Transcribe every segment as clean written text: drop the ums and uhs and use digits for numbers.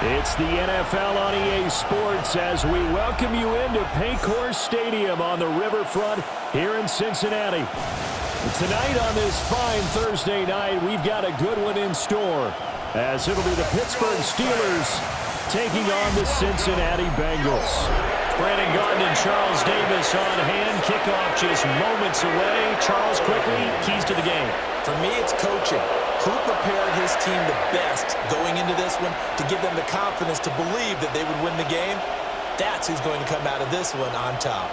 It's the NFL on EA Sports as we welcome you into Paycor Stadium on the riverfront here in Cincinnati. Tonight on this fine Thursday night, we've got a good one in store as it'll be the Pittsburgh Steelers taking on the Cincinnati Bengals. Brandon Garden and Charles Davis on hand. Kickoff just moments away. Charles, quickly, keys to the game. For me, it's coaching. Who prepared his team the best going into this one to give them the confidence to believe that they would win the game? That's who's going to come out of this one on top.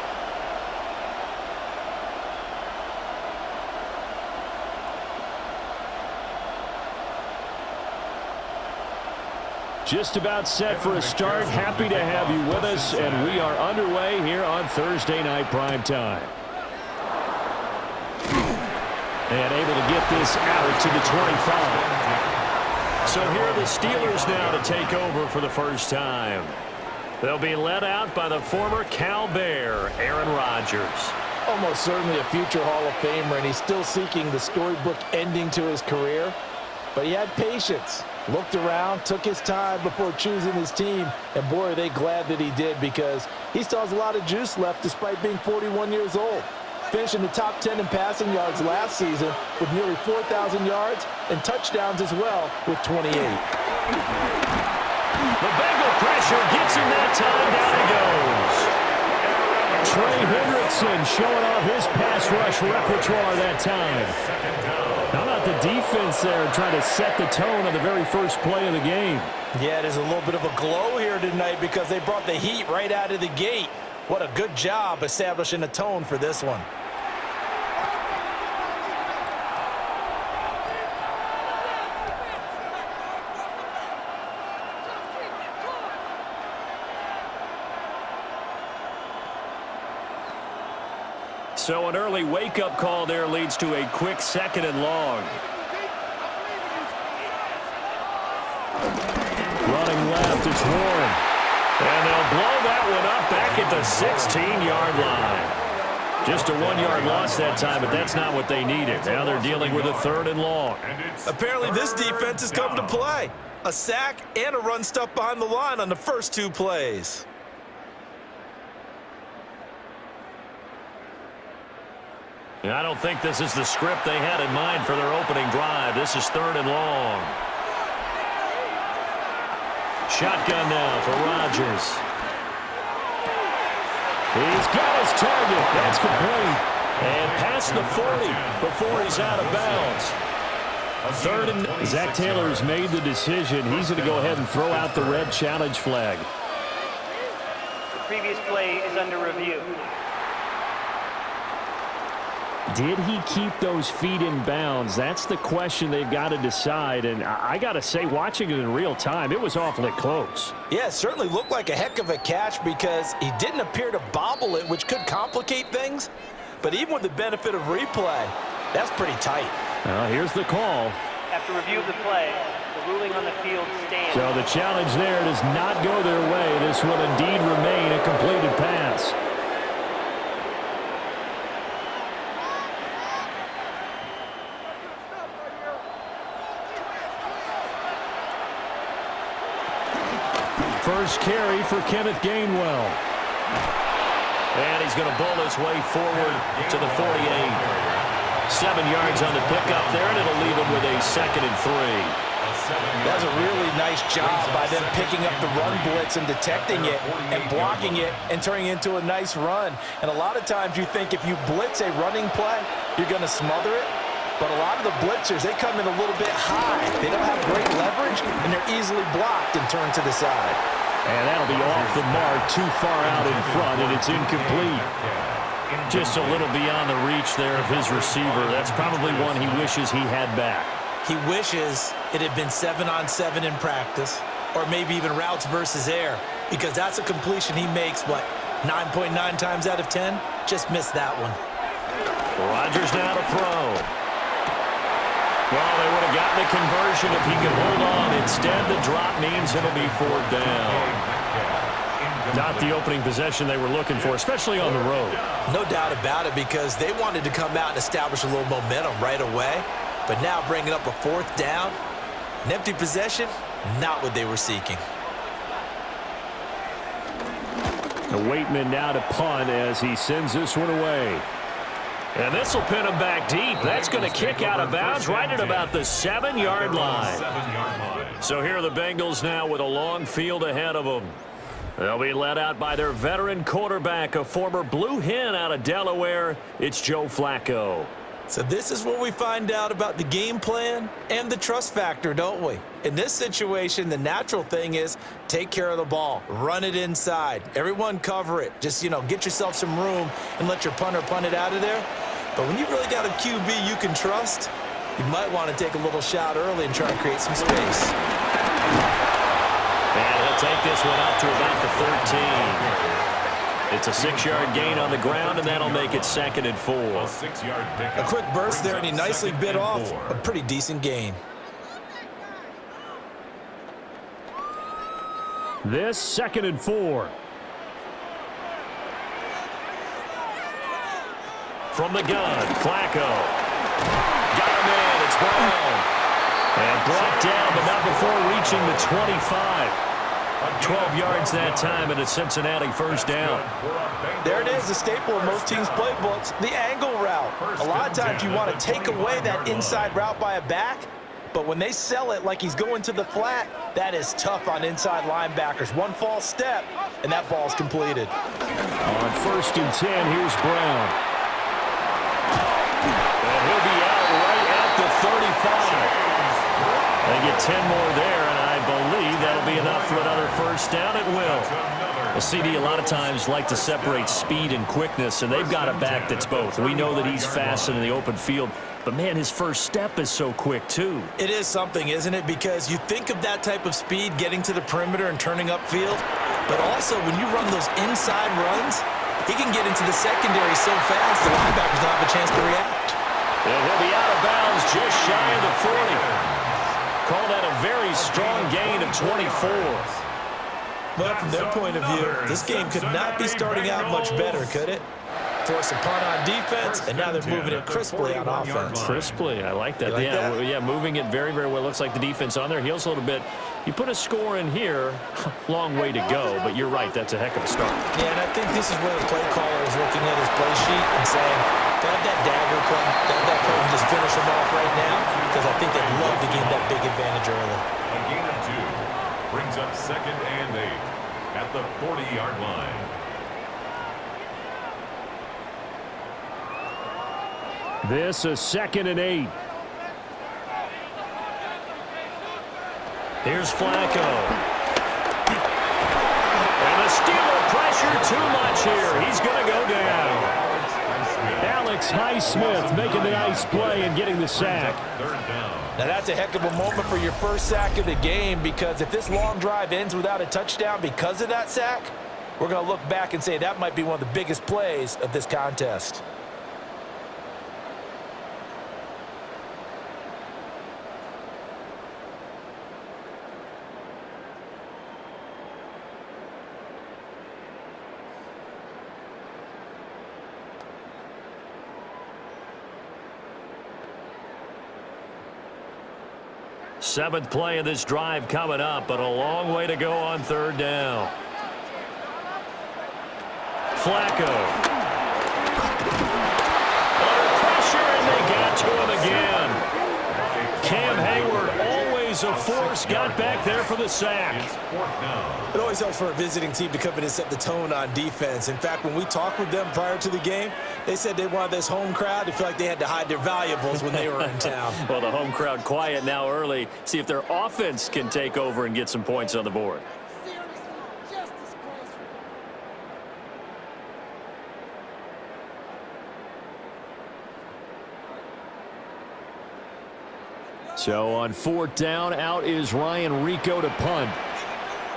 Just about set for a start. Happy to have you with us, and we are underway here on Thursday Night Primetime. And able to get this out to the 25. So here are the Steelers now to take over for the first time. They'll be led out by the former Cal Bear, Aaron Rodgers. Almost certainly a future Hall of Famer, and he's still seeking the storybook ending to his career. But he had patience, looked around, took his time before choosing his team, and boy, are they glad that he did, because he still has a lot of juice left despite being 41 years old. Finishing the top 10 in passing yards last season with nearly 4,000 yards and touchdowns as well with 28. The Bengal pressure gets him that time. Down he goes. Trey Hendrickson showing off his pass rush repertoire that time. How about the defense there trying to set the tone on the very first play of the game? Yeah, there's a little bit of a glow here tonight because they brought the heat right out of the gate. What a good job establishing a tone for this one. So an early wake-up call there leads to a quick 2nd and long. Running left, it's Warren. And they'll blow that one up back at the 16-yard line. Just a 1-yard loss that time, but that's not what they needed. Now they're dealing with a 3rd and long. Apparently this defense has come to play. A sack and a run stuff behind the line on the first 2 plays. I don't think this is the script they had in mind for their opening drive. This is 3rd and long. Shotgun now for Rodgers. He's got his target. That's complete. And past the 40 before he's out of bounds. 3rd and... Zach Taylor's made the decision. He's going to go ahead and throw out the red challenge flag. The previous play is under review. Did he keep those feet in bounds? That's the question they've got to decide. And I got to say, watching it in real time, it was awfully close. Yeah, it certainly looked like a heck of a catch because he didn't appear to bobble it, which could complicate things. But even with the benefit of replay, that's pretty tight. Here's the call. After review of the play, the ruling on the field stands. So the challenge there does not go their way. This will indeed remain a completed pass. First carry for Kenneth Gainwell. And he's going to bowl his way forward to the 48. 7 yards on the pickup there, and it'll leave him with a 2nd and 3. That's a really nice job by them picking up the run blitz and detecting it and blocking it and turning it into a nice run. And a lot of times you think if you blitz a running play, you're going to smother it. But a lot of the blitzers, they come in a little bit high. They don't have great leverage, and they're easily blocked and turned to the side. And that'll be off the mark, too far out in front, and it's incomplete. Just a little beyond the reach there of his receiver. That's probably one he wishes he had back. He wishes it had been 7-on-7 in practice, or maybe even routes versus air, because that's a completion he makes, what, 9.9 times out of 10? Just missed that one. Rodgers now to throw. Well, they would have gotten the conversion if he could hold on. Instead, the drop means it'll be 4th down. Not the opening possession they were looking for, especially on the road. No doubt about it, because they wanted to come out and establish a little momentum right away. But now bringing up a 4th down, an empty possession, not what they were seeking. The Waitman now to punt as he sends this one away. And this will pin him back deep. That's going to kick out of bounds right at about the 7-yard line. So here are the Bengals now with a long field ahead of them. They'll be led out by their veteran quarterback, a former Blue Hen out of Delaware. It's Joe Flacco. So this is where we find out about the game plan and the trust factor, don't we? In this situation, the natural thing is take care of the ball, run it inside. Everyone cover it. Just, get yourself some room and let your punter punt it out of there. But when you really got a QB you can trust, you might want to take a little shot early and try and create some space. And he'll take this one up to about the 13. It's a 6-yard gain on the ground, and that'll make it 2nd and 4. A quick burst there, and he nicely bit off a pretty decent gain. This 2nd and 4. From the gun, Flacco. Got him in, it's Brown. And brought down, but not before reaching the 25. 12 yards that time, and a Cincinnati first down. There it is, the staple of most teams' playbooks, the angle route. A lot of times you want to take away that inside route by a back, but when they sell it like he's going to the flat, that is tough on inside linebackers. One false step, and that ball's completed. On 1st and 10, here's Brown. And he'll be out right at the 35. They get 10 more there, and I believe that'll be enough for another first down. It will. The CD a lot of times like to separate speed and quickness, and they've got a back that's both. We know that he's fast in the open field, but, man, his first step is so quick, too. It is something, isn't it? Because you think of that type of speed getting to the perimeter and turning upfield, but also when you run those inside runs, he can get into the secondary so fast the linebackers don't have a chance to react. And he'll be out of bounds just shy of the 40. Call that a very strong gain of 24. Well, from their point of view, this game could not be starting out much better, could it? Force a punt on defense, and now they're moving it crisply on offense. Crisply, I like that. Yeah, moving it very, very well. Looks like the defense on their heels a little bit. You put a score in here, long way to go, but you're right, that's a heck of a start. Yeah, and I think this is where the play caller is looking at his play sheet and saying, got that dagger play, got that play and just finish him off right now, because I think they'd love to gain that big advantage early. A gain of 2 brings up 2nd and 8 at the 40-yard line. This is 2nd and 8. Here's Flacco. And the Steeler pressure too much here. He's going to go down. Alex Highsmith making the nice play and getting the sack. Now that's a heck of a moment for your first sack of the game, because if this long drive ends without a touchdown because of that sack, we're going to look back and say that might be one of the biggest plays of this contest. Seventh play of this drive coming up, but a long way to go on 3rd down. Flacco. Under pressure, and they got to him again. Cam Hayward, always a force, got back there for the sack. It always helps for a visiting team to come in and set the tone on defense. In fact, when we talked with them prior to the game, they said they wanted this home crowd to feel like they had to hide their valuables when they were in town. Well, the home crowd quiet now early. See if their offense can take over and get some points on the board. So on 4th down, out is Ryan Rico to punt.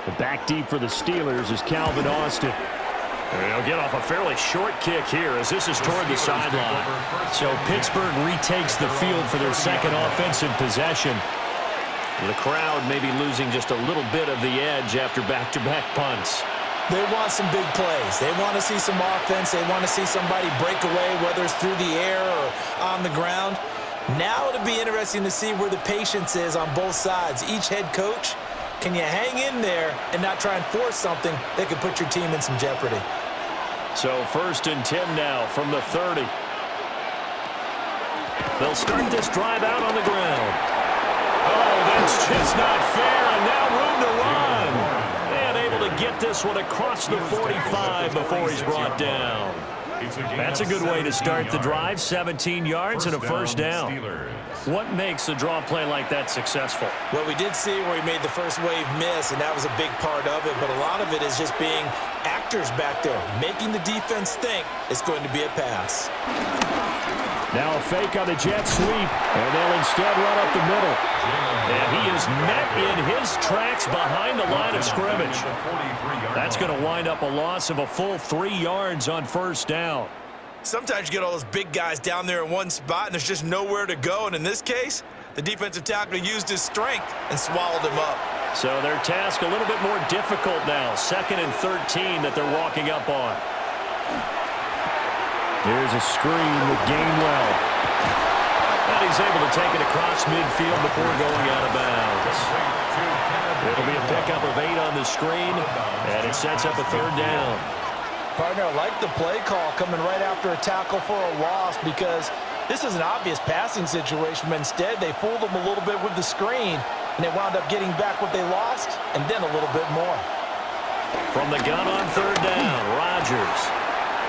The back deep for the Steelers is Calvin Austin. And he'll get off a fairly short kick here as this is toward the sideline. So Pittsburgh retakes the field for their second offensive possession. The crowd maybe losing just a little bit of the edge after back-to-back punts. They want some big plays. They want to see some offense. They want to see somebody break away, whether it's through the air or on the ground. Now it'll be interesting to see where the patience is on both sides. Each head coach Can you hang in there and not try and force something that could put your team in some jeopardy? So 1st and 10 now from the 30. They'll start this drive out on the ground. Oh, that's just not fair, and now room to run. And able to get this one across the 45 before he's brought down. That's a good way to start the drive. 17 yards and a first down. What makes a draw play like that successful? Well, we did see where he made the first wave miss, and that was a big part of it. But a lot of it is just being actors back there, making the defense think it's going to be a pass. Now a fake on the jet sweep, and they'll instead run up the middle. And he is met in his tracks behind the line of scrimmage. That's going to wind up a loss of a full 3 yards on first down. Sometimes you get all those big guys down there in one spot, and there's just nowhere to go. And in this case, the defensive tackle used his strength and swallowed him up. So their task a little bit more difficult now. 2nd and 13 that they're walking up on. Here's a screen with Gainwell. And he's able to take it across midfield before going out of bounds. It'll be a pickup of 8 on the screen, and it sets up a 3rd down. Partner, I like the play call coming right after a tackle for a loss, because this is an obvious passing situation, but instead they fooled them a little bit with the screen, and they wound up getting back what they lost, and then a little bit more. From the gun on 3rd down, Rodgers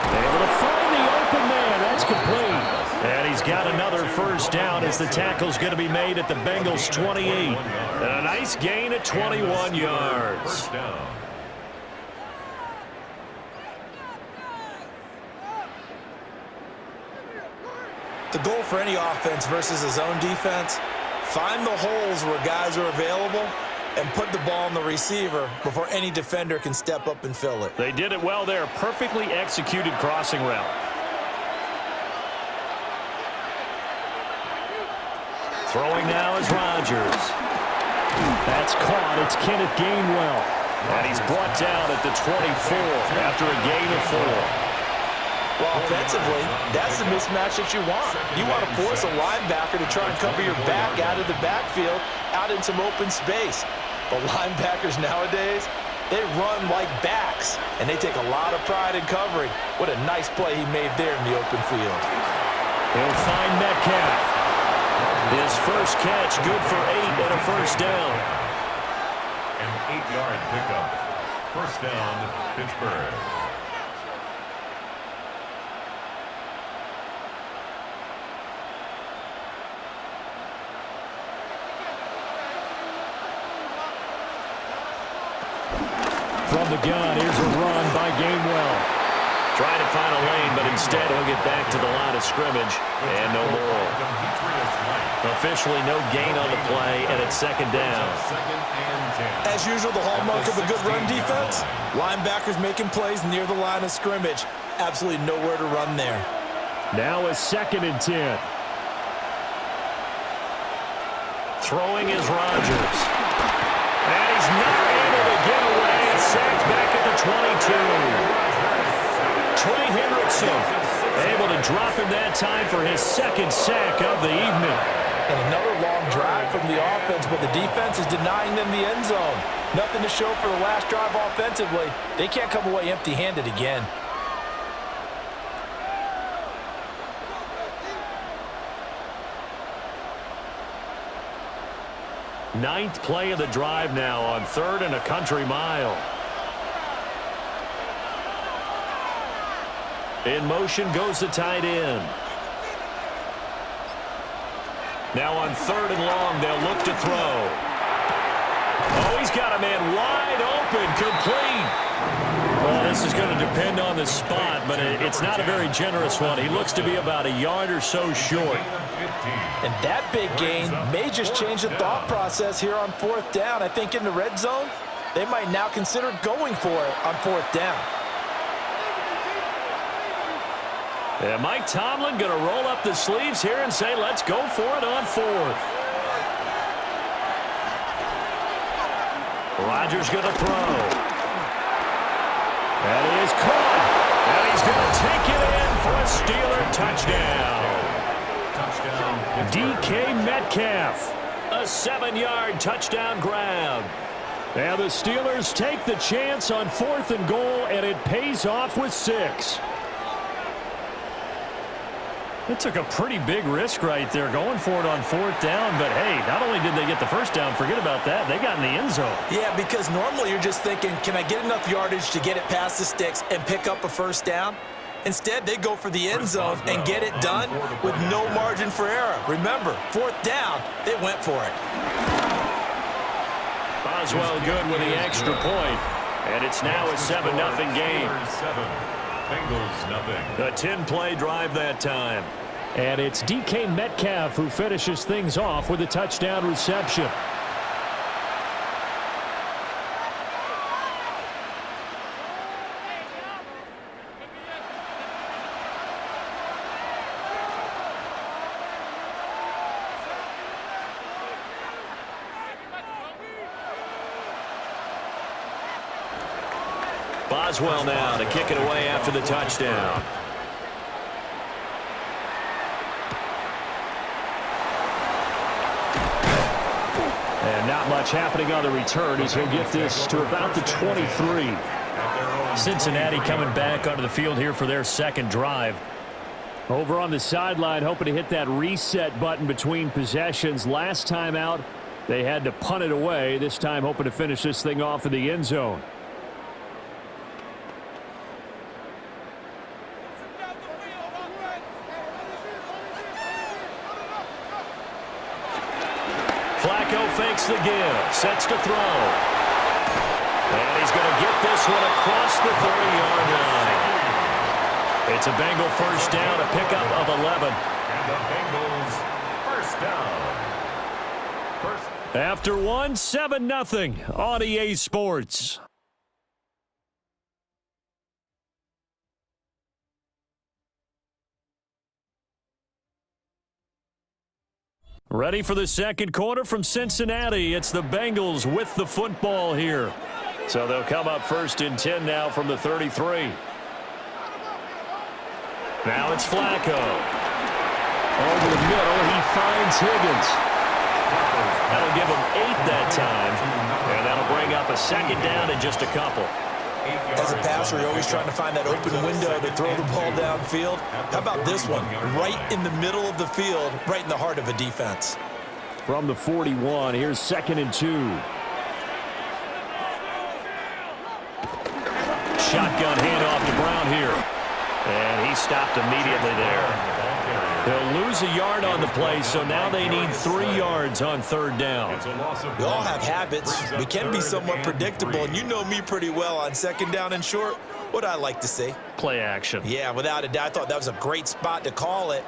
able to find the open man. That's complete. And he's got another first down as the tackle's going to be made at the Bengals 28. And a nice gain at 21 yards. The goal for any offense versus his own defense, find the holes where guys are available and put the ball on the receiver before any defender can step up and fill it. They did it well there. Perfectly executed crossing route. Throwing now is Rodgers. That's caught. It's Kenneth Gainwell. And he's brought down at the 24 after a gain of 4. Well, offensively, that's the mismatch that you want. You want to force a linebacker to try and cover your back out of the backfield, out in some open space. But linebackers nowadays, they run like backs, and they take a lot of pride in covering. What a nice play he made there in the open field. He'll find Metcalf. His first catch, good for 8 and a first down. An 8-yard pickup. First down, Pittsburgh. From the gun, here's a run by Gainwell. Trying to find a lane, but instead he'll get back to the line of scrimmage. And no more. Officially no gain on the play, and it's 2nd down. As usual, the hallmark of a good run defense, linebackers making plays near the line of scrimmage. Absolutely nowhere to run there. Now a 2nd and 10. Throwing is Rodgers. And he's not able to get away. It's sacked back at the 22. Trey Hendrickson able to drop him that time for his 2nd sack of the evening. And another long drive from the offense, but the defense is denying them the end zone. Nothing to show for the last drive offensively. They can't come away empty-handed again. Ninth play of the drive now on 3rd and a country mile. In motion goes the tight end. Now on 3rd and long, they'll look to throw. Oh, he's got a man wide open, complete. Well, this is going to depend on the spot, but it's not a very generous one. He looks to be about a yard or so short. And that big gain may just change the thought process here on 4th down. I think in the red zone, they might now consider going for it on 4th down. And Mike Tomlin going to roll up the sleeves here and say, let's go for it on 4th. Rodgers going to throw. And he is caught. And he's going to take it in for a Steeler touchdown. DK Metcalf. A 7-yard touchdown grab. And the Steelers take the chance on 4th and goal, and it pays off with 6. It took a pretty big risk right there going for it on 4th down. But, hey, not only did they get the first down, forget about that, they got in the end zone. Yeah, because normally you're just thinking, can I get enough yardage to get it past the sticks and pick up a first down? Instead, they go for the end zone and get it done with no margin for error. Remember, 4th down, they went for it. Boswell good with the extra point, and it's now a 7-0 game. Bengals nothing. A 10-play drive that time. And it's DK Metcalf who finishes things off with a touchdown reception. Boswell now to kick it away after the touchdown. And not much happening on the return as he'll get this to about the 23. Cincinnati coming back onto the field here for their second drive. Over on the sideline, hoping to hit that reset button between possessions. Last time out, they had to punt it away. This time hoping to finish this thing off in the end zone. Flacco fakes the give, sets to throw. And he's going to get this one across the 30-yard line. It's a Bengal first down, a pickup of 11. And the Bengals first down. After one, 7-0 on EA Sports. Ready for the second quarter from Cincinnati. It's the Bengals with the football here. So they'll come up 1st and 10 now from the 33. Now it's Flacco. Over the middle, he finds Higgins. That'll give him 8 that time. And that'll bring up a second down in just a couple. As a passer, you're always trying to find that open window to throw the ball downfield. How about this one? Right in the middle of the field, right in the heart of a defense. From the 41, here's 2nd and 2. Shotgun handoff to Brown here. And he stopped immediately there. They'll lose a yard on the play, so now they need 3 yards on 3rd down. We all have habits. We can be somewhat predictable, and you know me pretty well on 2nd down and short. What I like to see. Play action. Yeah, without a doubt, I thought that was a great spot to call it.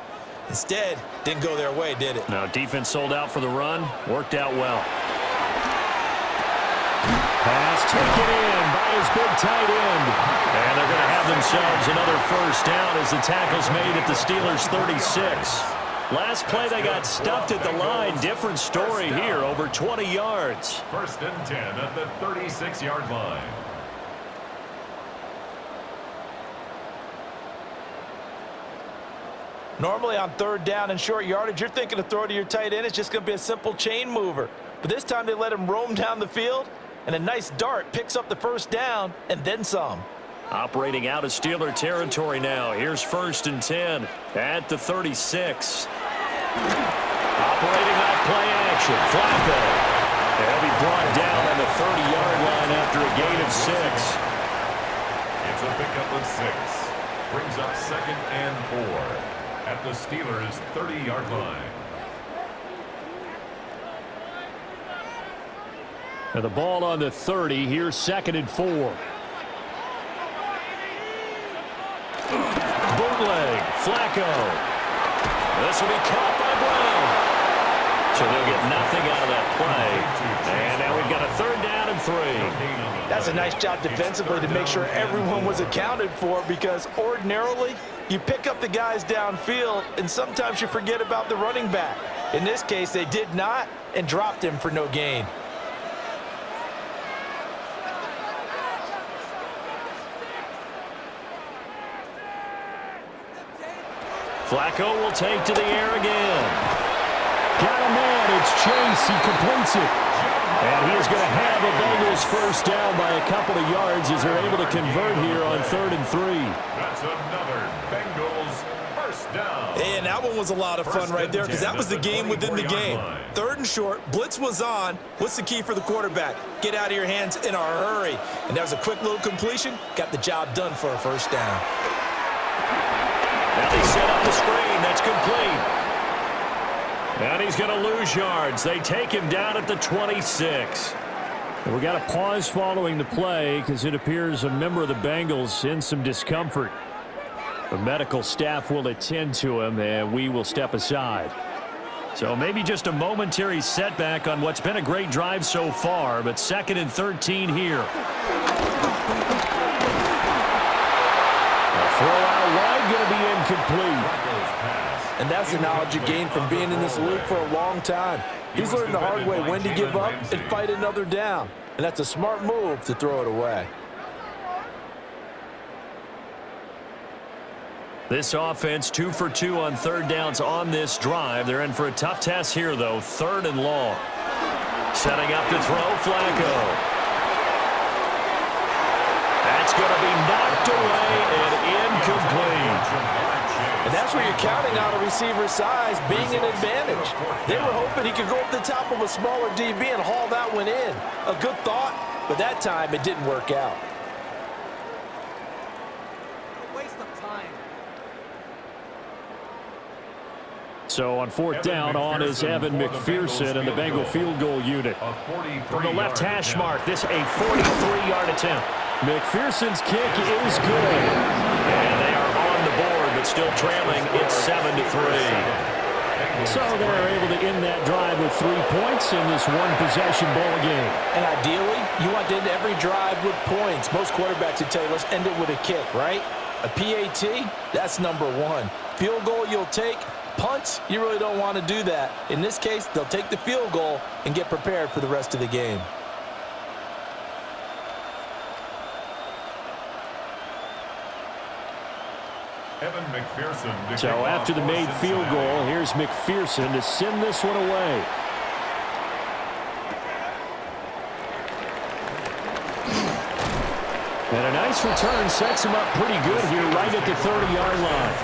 Instead, didn't go their way, did it? No, defense sold out for the run. Worked out well. Pass taken in by his big tight end. And they're going to have themselves another first down as the tackle's made at the Steelers' 36. Last play, they got stuffed at the line. Different story here, over 20 yards. 1st and 10 at the 36-yard line. Normally on 3rd down and short yardage, you're thinking to throw to your tight end. It's just going to be a simple chain mover. But this time they let him roam down the field, and a nice dart picks up the first down and then some. Operating out of Steeler territory now. Here's 1st and 10 at the 36. Operating off play action. Flacco. He'll be brought down on the 30-yard line after a gain of 6. It's a pickup of 6. Brings up 2nd and 4 at the Steelers' 30-yard line. And the ball on the 30. Here's 2nd and 4. Bootleg. Flacco. This will be caught by Brown. So they'll get nothing out of that play. And now we've got a 3rd down and 3. That's a nice job defensively to make sure everyone was accounted for, because ordinarily you pick up the guys downfield and sometimes you forget about the running back. In this case, they did not and dropped him for no gain. Flacco will take to the air again. Got a man. It's Chase. He completes it. And he is going to have a Bengals first down by a couple of yards as they're able to convert here on 3rd and 3. That's another Bengals first down. And that one was a lot of fun right there because that was the game within the game. 3rd and short, blitz was on. What's the key for the quarterback? Get out of your hands in a hurry. And that was a quick little completion. Got the job done for a first down. Now they set up the screen. That's complete. And he's going to lose yards. They take him down at the 26. And we got a pause following the play because it appears a member of the Bengals in some discomfort. The medical staff will attend to him, and we will step aside. So maybe just a momentary setback on what's been a great drive so far, but 2nd and 13 here. A throw out wide going to be incomplete. And that's the knowledge you gain from being in this league for a long time. He's learned the hard way when to give up and fight another down. And that's a smart move to throw it away. This offense 2 for 2 on 3rd downs on this drive. They're in for a tough test here, though. 3rd and long. Setting up to throw, Flacco. That's going to be knocked away and incomplete. And that's where you're counting on a receiver's size being an advantage. They were hoping he could go up the top of a smaller DB and haul that one in. A good thought, but that time it didn't work out. Waste of time. So on 4th down, on is Evan McPherson and the Bengal field goal unit. From the left hash mark, this a 43-yard attempt. McPherson's kick is good. And they are on the board, but still trailing. It's 7-3. So they're able to end that drive with 3 points in this one-possession ball game. And ideally, you want to end every drive with points. Most quarterbacks would tell you, let's end it with a kick, right? A PAT, that's number 1. Field goal you'll take. Punts, you really don't want to do that. In this case, they'll take the field goal and get prepared for the rest of the game. Evan McPherson. So after the made field goal, here's McPherson to send this one away. And a nice return sets him up pretty good here right at the 30-yard line.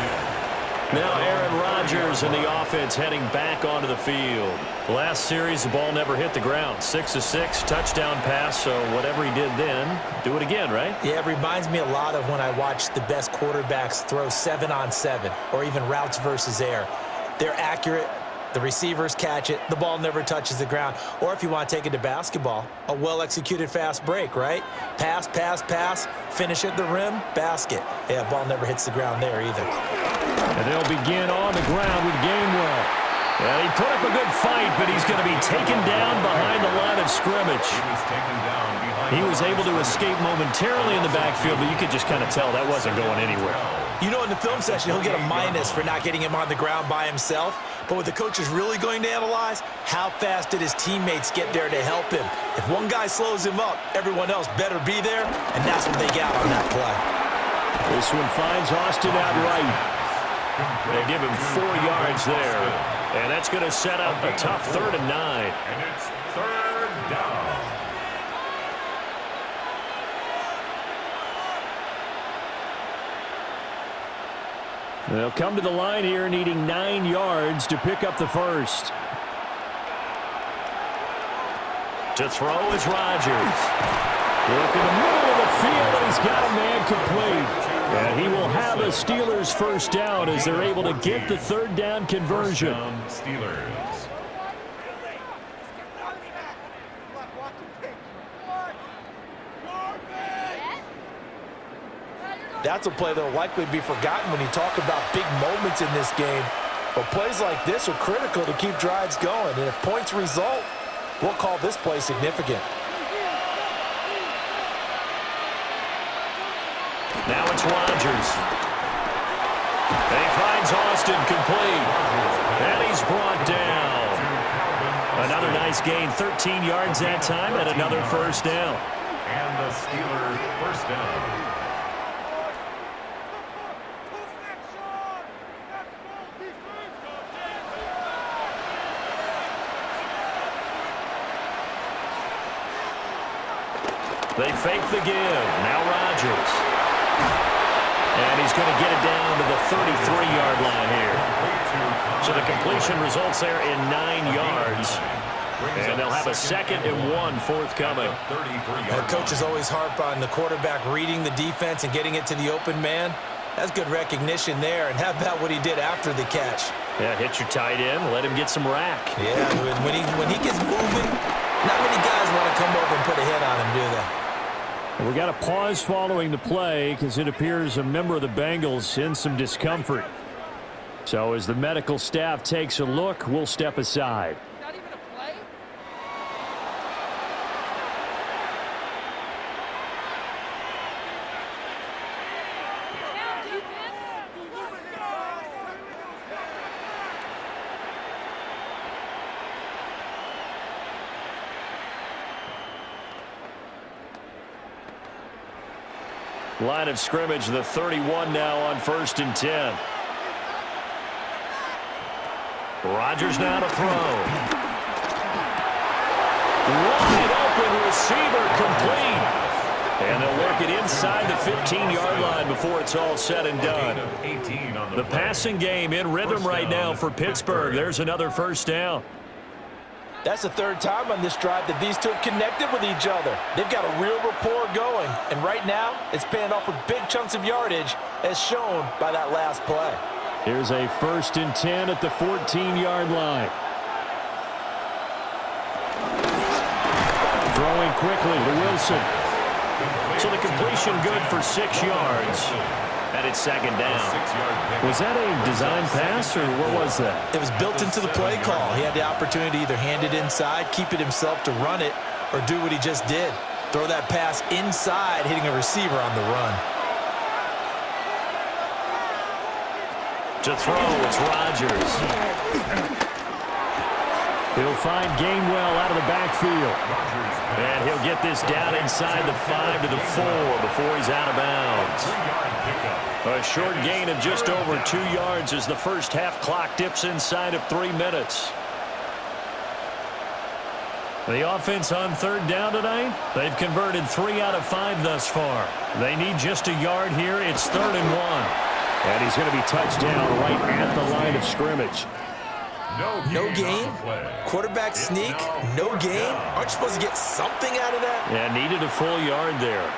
Now Aaron Rodgers and the offense heading back onto the field. Last series, the ball never hit the ground. 6 of 6, touchdown pass, so whatever he did then, do it again, right? Yeah, it reminds me a lot of when I watch the best quarterbacks throw 7-on-7 or even routes versus air. They're accurate. The receivers catch it. The ball never touches the ground. Or if you want to take it to basketball, a well-executed fast break, right? Pass, pass, pass, finish at the rim, basket. Yeah, ball never hits the ground there either. And they'll begin on the ground with Gainwell. Well, he put up a good fight, but he's going to be taken down behind the line of scrimmage. He was able to escape momentarily in the backfield, but you could just kind of tell that wasn't going anywhere. You know, in the film session, he'll get a minus for not getting him on the ground by himself. But what the coach is really going to analyze, how fast did his teammates get there to help him? If one guy slows him up, everyone else better be there, and that's what they got on that play. This one finds Austin out right. They give him 4 yards there. And that's going to set up a tough 3rd and 9. And it's 3rd down. They'll come to the line here needing 9 yards to pick up the first. To throw is Rodgers. Work in the middle of the field, and he's got a man complete. And he will have a Steelers first down as they're able to get the 3rd down conversion. Steelers. That's a play that will likely be forgotten when you talk about big moments in this game. But plays like this are critical to keep drives going. And if points result, we'll call this play significant. Now it's Rodgers. And he finds Austin complete. And he's brought down. Another nice gain, 13 yards that time, and another first down. And the Steelers first down. They fake the give. Now Rodgers. And he's going to get it down to the 33-yard line here. So the completion results there in 9 yards. And they'll have a 2nd and 1 forthcoming. The coaches always harp on the quarterback reading the defense and getting it to the open man. That's good recognition there. And how about what he did after the catch? Yeah, hit your tight end. Let him get some rack. Yeah, when he gets moving, not many guys want to come over and put a hit on him, do they? We got a pause following the play because it appears a member of the Bengals in some discomfort. So as the medical staff takes a look, we'll step aside. Not even a play? Line of scrimmage, the 31 now on 1st and 10. Rodgers now to throw. Wide open receiver complete. And they'll work it inside the 15-yard line before it's all said and done. The passing game in rhythm right now for Pittsburgh. There's another 1st down. That's the 3rd time on this drive that these two have connected with each other. They've got a real rapport going. And right now, it's paying off with big chunks of yardage, as shown by that last play. Here's a 1st and 10 at the 14-yard line. Throwing quickly to Wilson. So the completion good for 6 yards. And it's 2nd down. Was that a design pass, or what was that? It was built into the play call. He had the opportunity to either hand it inside, keep it himself to run it, or do what he just did. Throw that pass inside, hitting a receiver on the run. To throw, it's Rodgers. He'll find Gainwell out of the backfield. And he'll get this down inside the 5 to the 4 before he's out of bounds. A short gain of just over 2 yards as the first half clock dips inside of 3 minutes. The offense on 3rd down tonight, they've converted 3 out of 5 thus far. They need just a yard here. It's 3rd and 1. And he's going to be touched down right at the line of scrimmage. No gain? Quarterback sneak? No gain? Aren't you supposed to get something out of that? Yeah, needed a full yard there.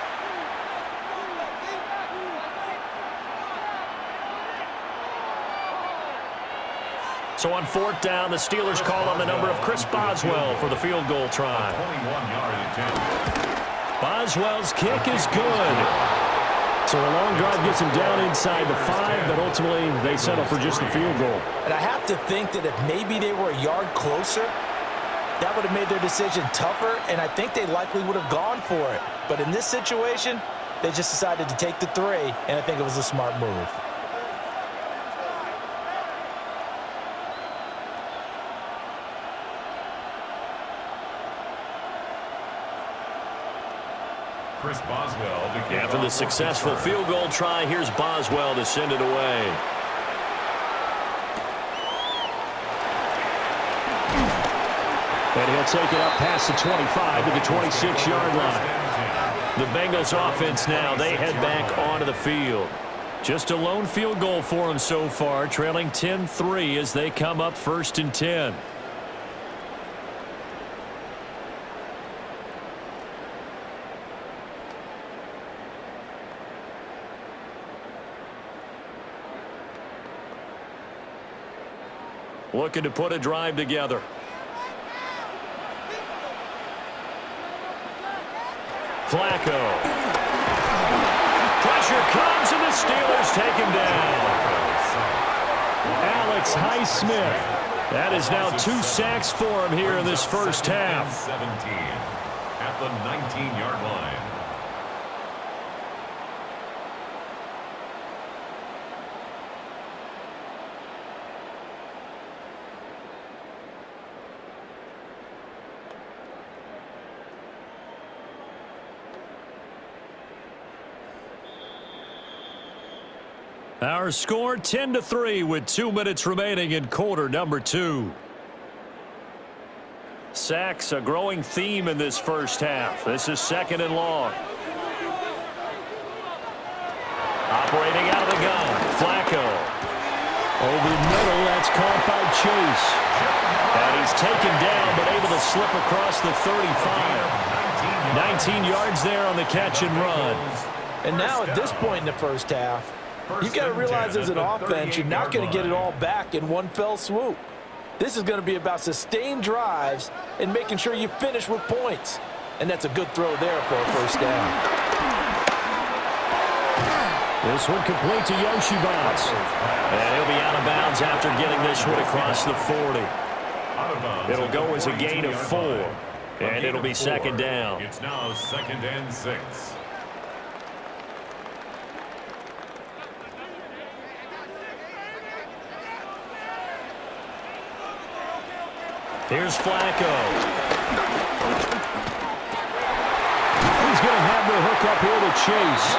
So on 4th down, the Steelers call on the number of Chris Boswell for the field goal try. Boswell's kick is good. So a long drive gets him down inside the 5, but ultimately they settle for just the field goal. And I have to think that if maybe they were a yard closer, that would have made their decision tougher, and I think they likely would have gone for it. But in this situation, they just decided to take the 3, and I think it was a smart move. Chris Boswell. After the successful field goal try, here's Boswell to send it away. And he'll take it up past the 25 to the 26-yard line. The Bengals offense now, they head back onto the field. Just a lone field goal for them so far, trailing 10-3 as they come up 1st and 10. Looking to put a drive together. Flacco. Pressure comes, and the Steelers take him down. Alex Highsmith. That is now 2 sacks for him here in this first half. 17 at the 19-yard line. Our score 10-3 with 2 minutes remaining in quarter number 2. sacks, a growing theme in this first half. This is 2nd and long. Operating out of the gun, Flacco. Over the middle, that's caught by Chase. And he's taken down, but able to slip across the 35. 19 yards there on the catch and run. And now at this point in the first half, you've got to realize as an offense, you're not going to get it all back in one fell swoop. This is going to be about sustained drives and making sure you finish with points. And that's a good throw there for a first down. This one complete to Yoshivas. And he'll be out of bounds after getting this one across the 40. It'll go as a gain of 4. And it'll be 2nd down. It's now 2nd and 6. Here's Flacco. He's going to have the hook up here to Chase.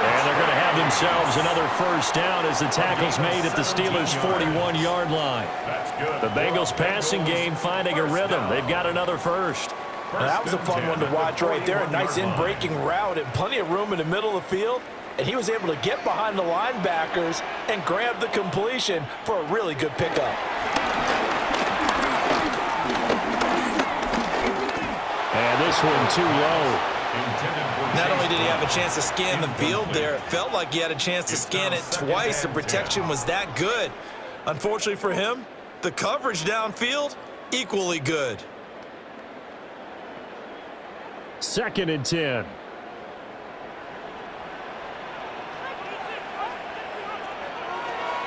And they're going to have themselves another first down as the tackle's made at the Steelers' 41-yard line. The Bengals passing game finding a rhythm. They've got another first. Now, that was a fun one to watch right there. A nice in-breaking route and plenty of room in the middle of the field. And he was able to get behind the linebackers and grab the completion for a really good pickup. And this one too low. Not only did he have a chance to scan the field there, it felt like he had a chance to scan it twice. The protection was that good. Unfortunately for him, the coverage downfield, equally good. 2nd and 10.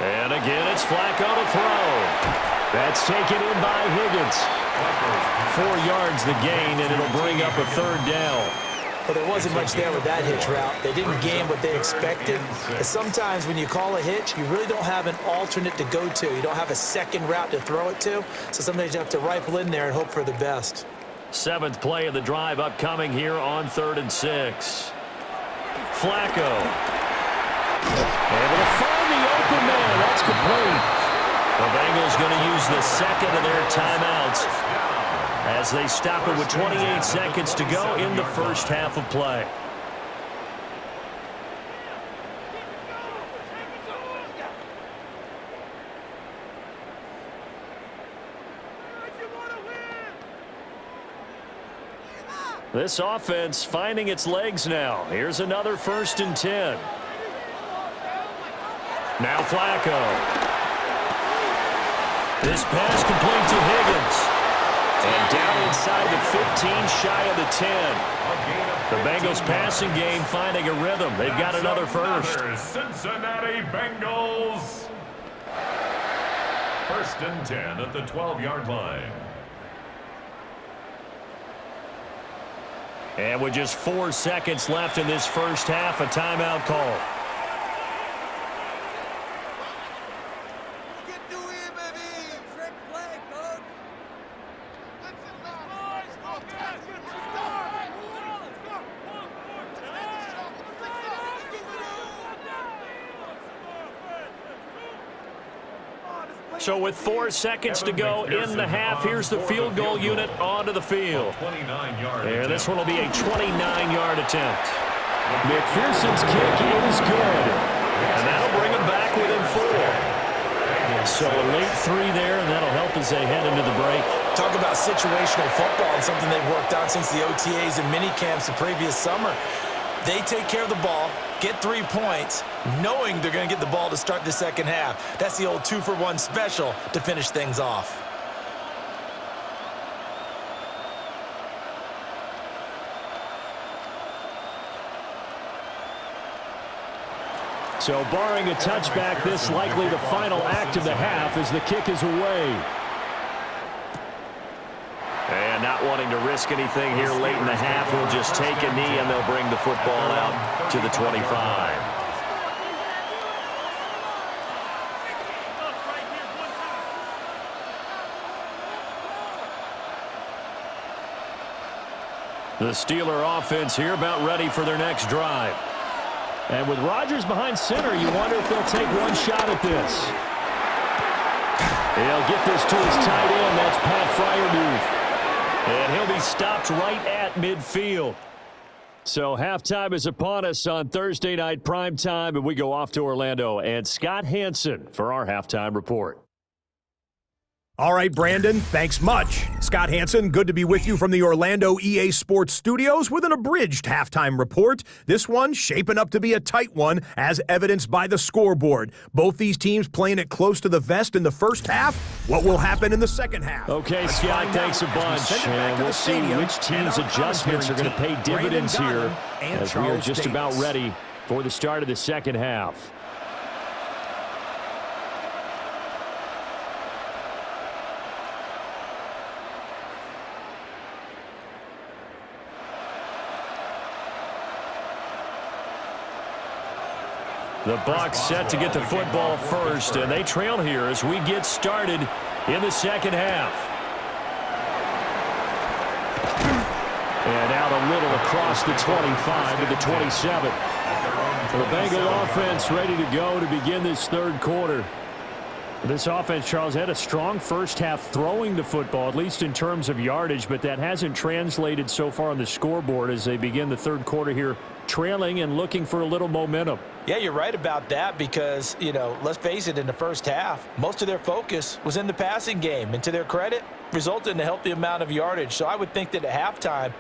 And again, it's Flacco to throw. That's taken in by Higgins. 4 yards the gain, and it'll bring up a 3rd down. But there wasn't much there with that hitch route. They didn't gain what they expected. And sometimes when you call a hitch, you really don't have an alternate to go to. You don't have a second route to throw it to. So sometimes you have to rifle in there and hope for the best. 7th play of the drive upcoming here on 3rd and 6. Flacco. Able to find the open man. That's complete. The Bengals going to use the 2nd of their timeouts as they stop it with 28 seconds to go in the first half of play. This offense finding its legs now. Here's another 1st and 10. Now Flacco. This pass complete to Higgins. And down inside the 15, shy of the 10. The Bengals passing game finding a rhythm. They've got another first. Cincinnati Bengals. 1st and 10 at the 12-yard line. And with just 4 seconds left in this first half, a timeout call. So with 4 seconds to go in the half, here's the field goal unit onto the field. And this one will be a 29-yard attempt. McPherson's kick is good. And that'll bring them back within 4. So a late 3 there, and that'll help as they head into the break. Talk about situational football and something they've worked on since the OTAs and mini camps the previous summer. They take care of the ball, get 3 points, knowing they're going to get the ball to start the second half. That's the old 2-for-1 special to finish things off. So barring a touchback, this likely the final act of the half as the kick is away. And not wanting to risk anything here late in the half, we'll just take a knee and they'll bring the football out to the 25. The Steeler offense here about ready for their next drive. And with Rodgers behind center, you wonder if they'll take one shot at this. He'll get this to his tight end. That's Pat Fryermuth. And he'll be stopped right at midfield. So halftime is upon us on Thursday night primetime, and we go off to Orlando. And Scott Hansen for our halftime report. All right, Brandon, thanks much. Scott Hansen, good to be with you from the Orlando EA Sports Studios with an abridged halftime report. This one shaping up to be a tight one, as evidenced by the scoreboard. Both these teams playing it close to the vest in the first half. What will happen in the second half? Okay, Scott, thanks a bunch. And we'll see which team's adjustments are going to pay dividends here as we are just about ready for the start of the second half. The Bucs set to get the football first, and they trail here as we get started in the second half. And out a little across the 25 to the 27. The Bengal offense ready to go to begin this third quarter. This offense, Charles, had a strong first half throwing the football, at least in terms of yardage, but that hasn't translated so far on the scoreboard as they begin the third quarter here, trailing and looking for a little momentum. Yeah, you're right about that because, let's face it, in the first half, most of their focus was in the passing game. And to their credit, resulted in a healthy amount of yardage. So I would think that at halftime,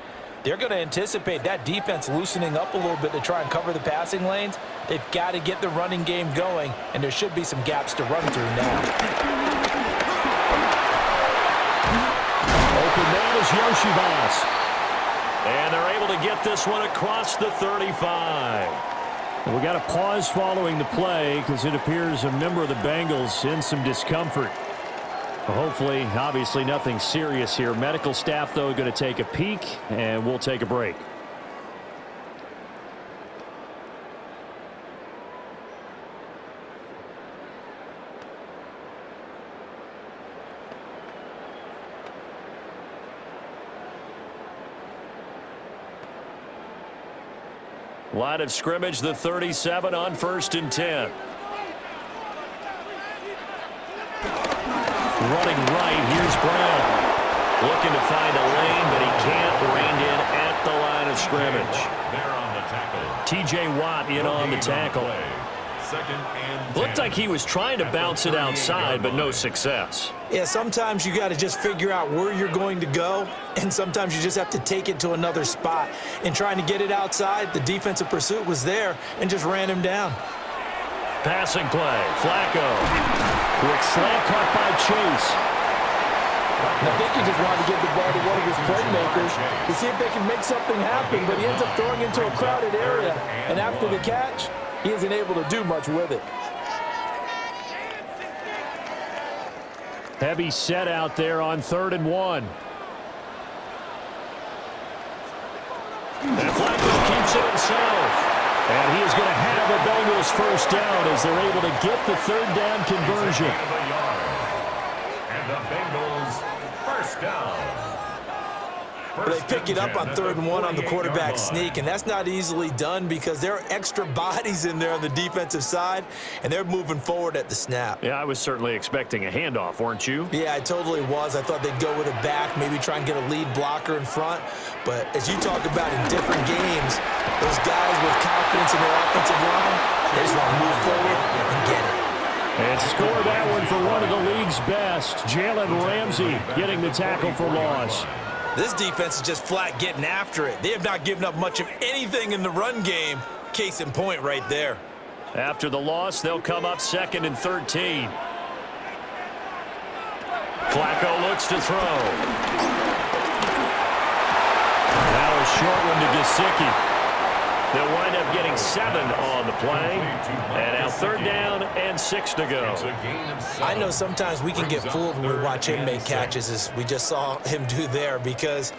they're going to anticipate that defense loosening up a little bit to try and cover the passing lanes. They've got to get the running game going, and there should be some gaps to run through now. Open man is Yoshivas. And they're able to get this one across the 35. We got a pause following the play because it appears a member of the Bengals in some discomfort. Hopefully, obviously nothing serious here. Medical staff, though, going to take a peek, and we'll take a break. Line of scrimmage, the 37 on 1st and 10. Running right, here's Brown. Looking to find a lane, but he can't. Reined in at the line of scrimmage. They're on the tackle. T.J. Watt in on the tackle. Second and 10. Looked like he was trying to bounce it outside, but no success. Yeah, sometimes you got to just figure out where you're going to go, and sometimes you just have to take it to another spot. And trying to get it outside, the defensive pursuit was there and just ran him down. Passing play, Flacco. Quick slant caught by Chase. I think he just wanted to give the ball to one of his playmakers to see if they can make something happen, but he ends up throwing into a crowded area, and after the catch, he isn't able to do much with it. Heavy set out there on 3rd and 1. And Flacco keeps it himself. And he is going to have a Bengals first down as they're able to get the 3rd down conversion. And the Bengals first down. They pick it up on 3rd and 1 on the quarterback sneak, and that's not easily done because there are extra bodies in there on the defensive side, and they're moving forward at the snap. Yeah, I was certainly expecting a handoff, weren't you? Yeah, I totally was. I thought they'd go with a back, maybe try and get a lead blocker in front. But as you talk about in different games, those guys with confidence in their offensive line, they just want to move forward and get it. And score that one for one of the league's best. Jalen Ramsey getting the tackle for loss. This defense is just flat getting after it. They have not given up much of anything in the run game. Case in point right there. After the loss, they'll come up 2nd and 13. Flacco looks to throw. Now a short one to Gesicki. They'll wind up getting 7 on the play. And now 3rd down and 6 to go. I know sometimes we can get fooled when we watch him make catches, as we just saw him do there, because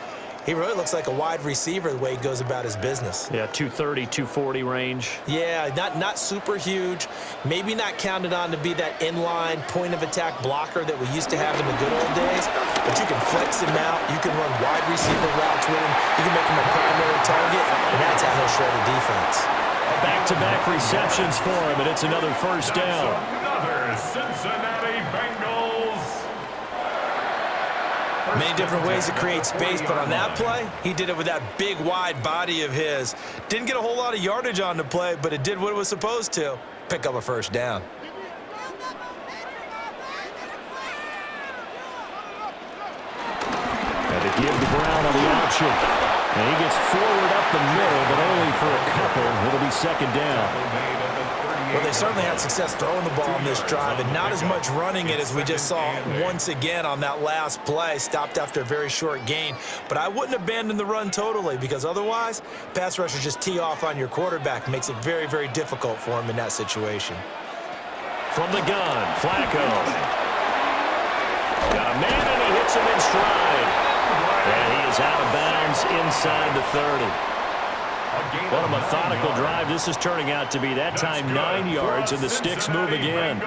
he really looks like a wide receiver the way he goes about his business. Yeah, 230, 240 range. Yeah, not super huge. Maybe not counted on to be that inline point-of-attack blocker that we used to have in the good old days. But you can flex him out. You can run wide receiver routes with him. You can make him a primary target, and that's how he'll shred the defense. Back-to-back receptions for him, and it's another first down. Another Cincinnati Bengals Many different ways to create space, but on that play, he did it with that big, wide body of his. Didn't get a whole lot of yardage on the play, but it did what it was supposed to. Pick up a first down. And to give to Brown on the option. And he gets forward up the middle, but only for a couple. It'll be second down. Well, they certainly had success throwing the ball on this drive, and not as much running it as we just saw once again on that last play. Stopped after a very short gain. But I wouldn't abandon the run totally, because otherwise, pass rushers just tee off on your quarterback. Makes it very, very difficult for him in that situation. From the gun, Flacco. Got a man, and he hits him in stride. And he is out of bounds inside the 30. What a methodical drive this is turning out to be. That time 9 yards, and the sticks move again.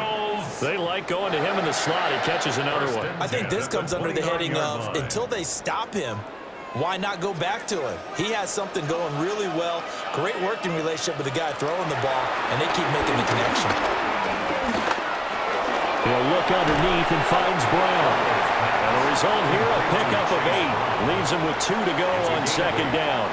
They like going to him in the slot. He catches another one. I think this comes under the heading of, until they stop him, why not go back to him? He has something going really well. Great working relationship with the guy throwing the ball, and they keep making the connection. He'll look underneath and finds Brown. And the result here, a pickup of 8. Leaves him with 2 to go on second down.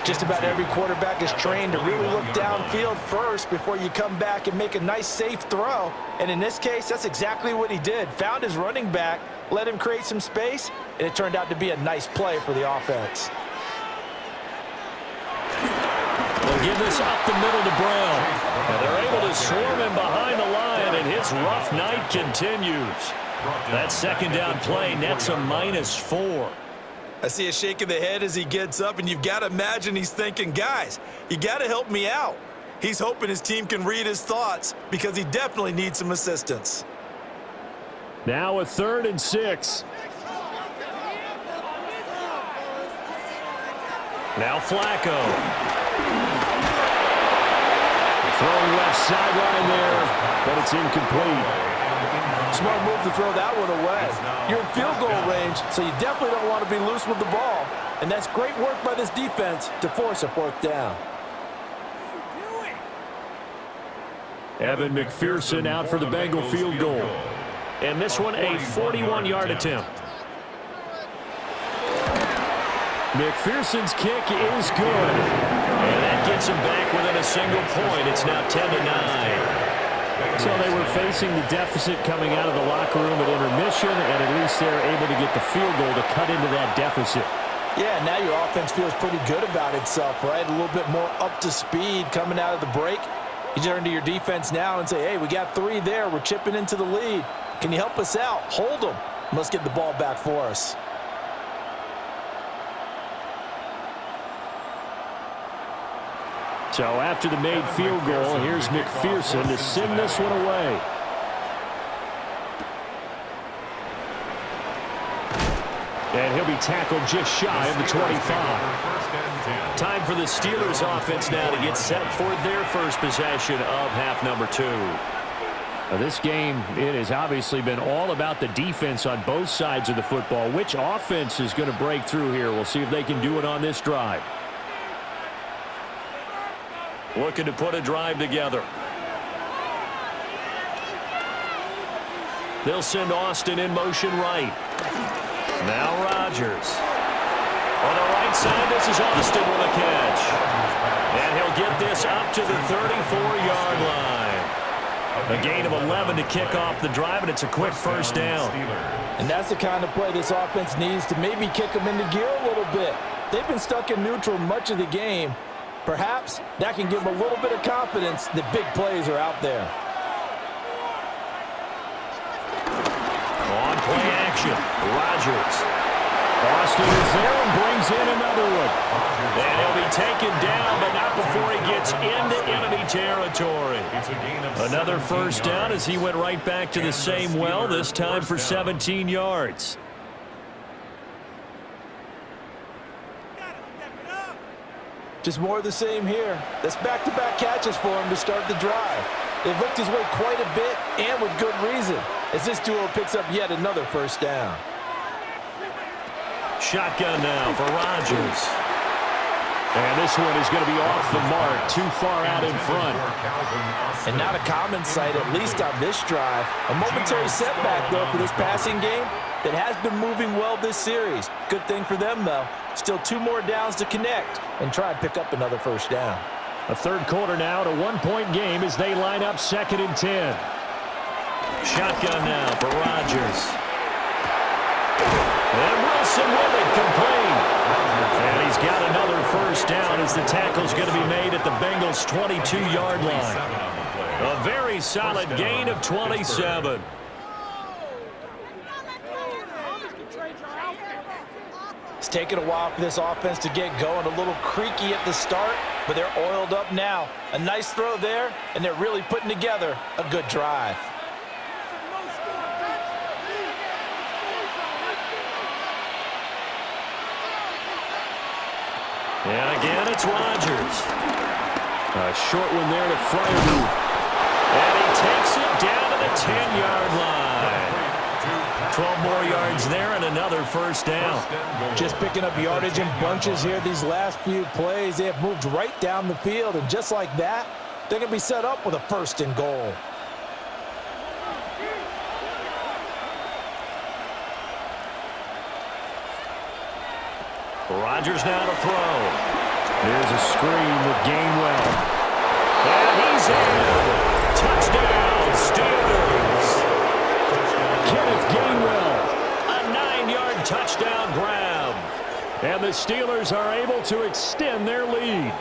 Just about every quarterback is trained to really look downfield first before you come back and make a nice, safe throw. And in this case, that's exactly what he did. Found his running back, let him create some space, and it turned out to be a nice play for the offense. They'll give this up the middle to Brown. And they're able to swarm him behind the line, and his rough night continues. That second down play nets a -4. I see a shake of the head as he gets up, and you've got to imagine he's thinking, guys, you got to help me out. He's hoping his team can read his thoughts because he definitely needs some assistance. Now a 3rd and 6. Now Flacco. Throwing left sideline there, but it's incomplete. Smart move to throw that one away. You're in field goal range, so you definitely don't want to be loose with the ball. And that's great work by this defense to force a 4th down. Evan McPherson out for the Bengal field goal. And this one a 41-yard attempt. McPherson's kick is good. And that gets him back within a single point. It's now 10-9. So they were facing the deficit coming out of the locker room at intermission, and at least they're able to get the field goal to cut into that deficit. Yeah, now your offense feels pretty good about itself, right? A little bit more up to speed coming out of the break. You turn to your defense now and say, hey, we got 3 there. We're chipping into the lead. Can you help us out? Hold them. Let's get the ball back for us. So after the made field goal, here's McPherson to send this one away. And he'll be tackled just shy of the 25. Time for the Steelers offense now to get set for their first possession of half number 2. Now this game, it has obviously been all about the defense on both sides of the football. Which offense is going to break through here? We'll see if they can do it on this drive. Looking to put a drive together. They'll send Austin in motion right. Now Rodgers. On the right side, this is Austin with a catch. And he'll get this up to the 34-yard line. A gain of 11 to kick off the drive, and it's a quick first down. And that's the kind of play this offense needs to maybe kick them into gear a little bit. They've been stuck in neutral much of the game. Perhaps that can give them a little bit of confidence that big plays are out there. On play action, Rodgers. Austin is there and brings in another one. And he'll be taken down, but not before he gets into enemy territory. Another first down as he went right back to the same well, this time for 17 yards. Just more of the same here. That's back-to-back catches for him to start the drive. They've looked his way quite a bit, and with good reason, as this duo picks up yet another first down. Shotgun now for Rodgers. And this one is going to be off the mark, too far out in front. And not a common sight, at least on this drive. A momentary setback, though, for this passing game that has been moving well this series. Good thing for them, though. Still 2 more downs to connect and try and pick up another first down. A third quarter now, to 1-point game as they line up 2nd and 10. Shotgun now for Rodgers. And Wilson with it, complete. And he's got another first down as the tackle's going to be made at the Bengals' 22-yard line. A very solid gain of 27. It's taken a while for this offense to get going. A little creaky at the start, but they're oiled up now. A nice throw there, and they're really putting together a good drive. And again, it's Rodgers. A short one there to Flacco. And he takes it down to the 10-yard line. 12 more yards there and another first down. Just picking up yardage in bunches here these last few plays. They have moved right down the field, and just like that, they're going to be set up with a 1st and goal. Rodgers now to throw. There's a screen with Gainwell. And he's in. Touchdown, Steelers. Kenneth Gainwell, a 9-yard touchdown grab. And the Steelers are able to extend their lead.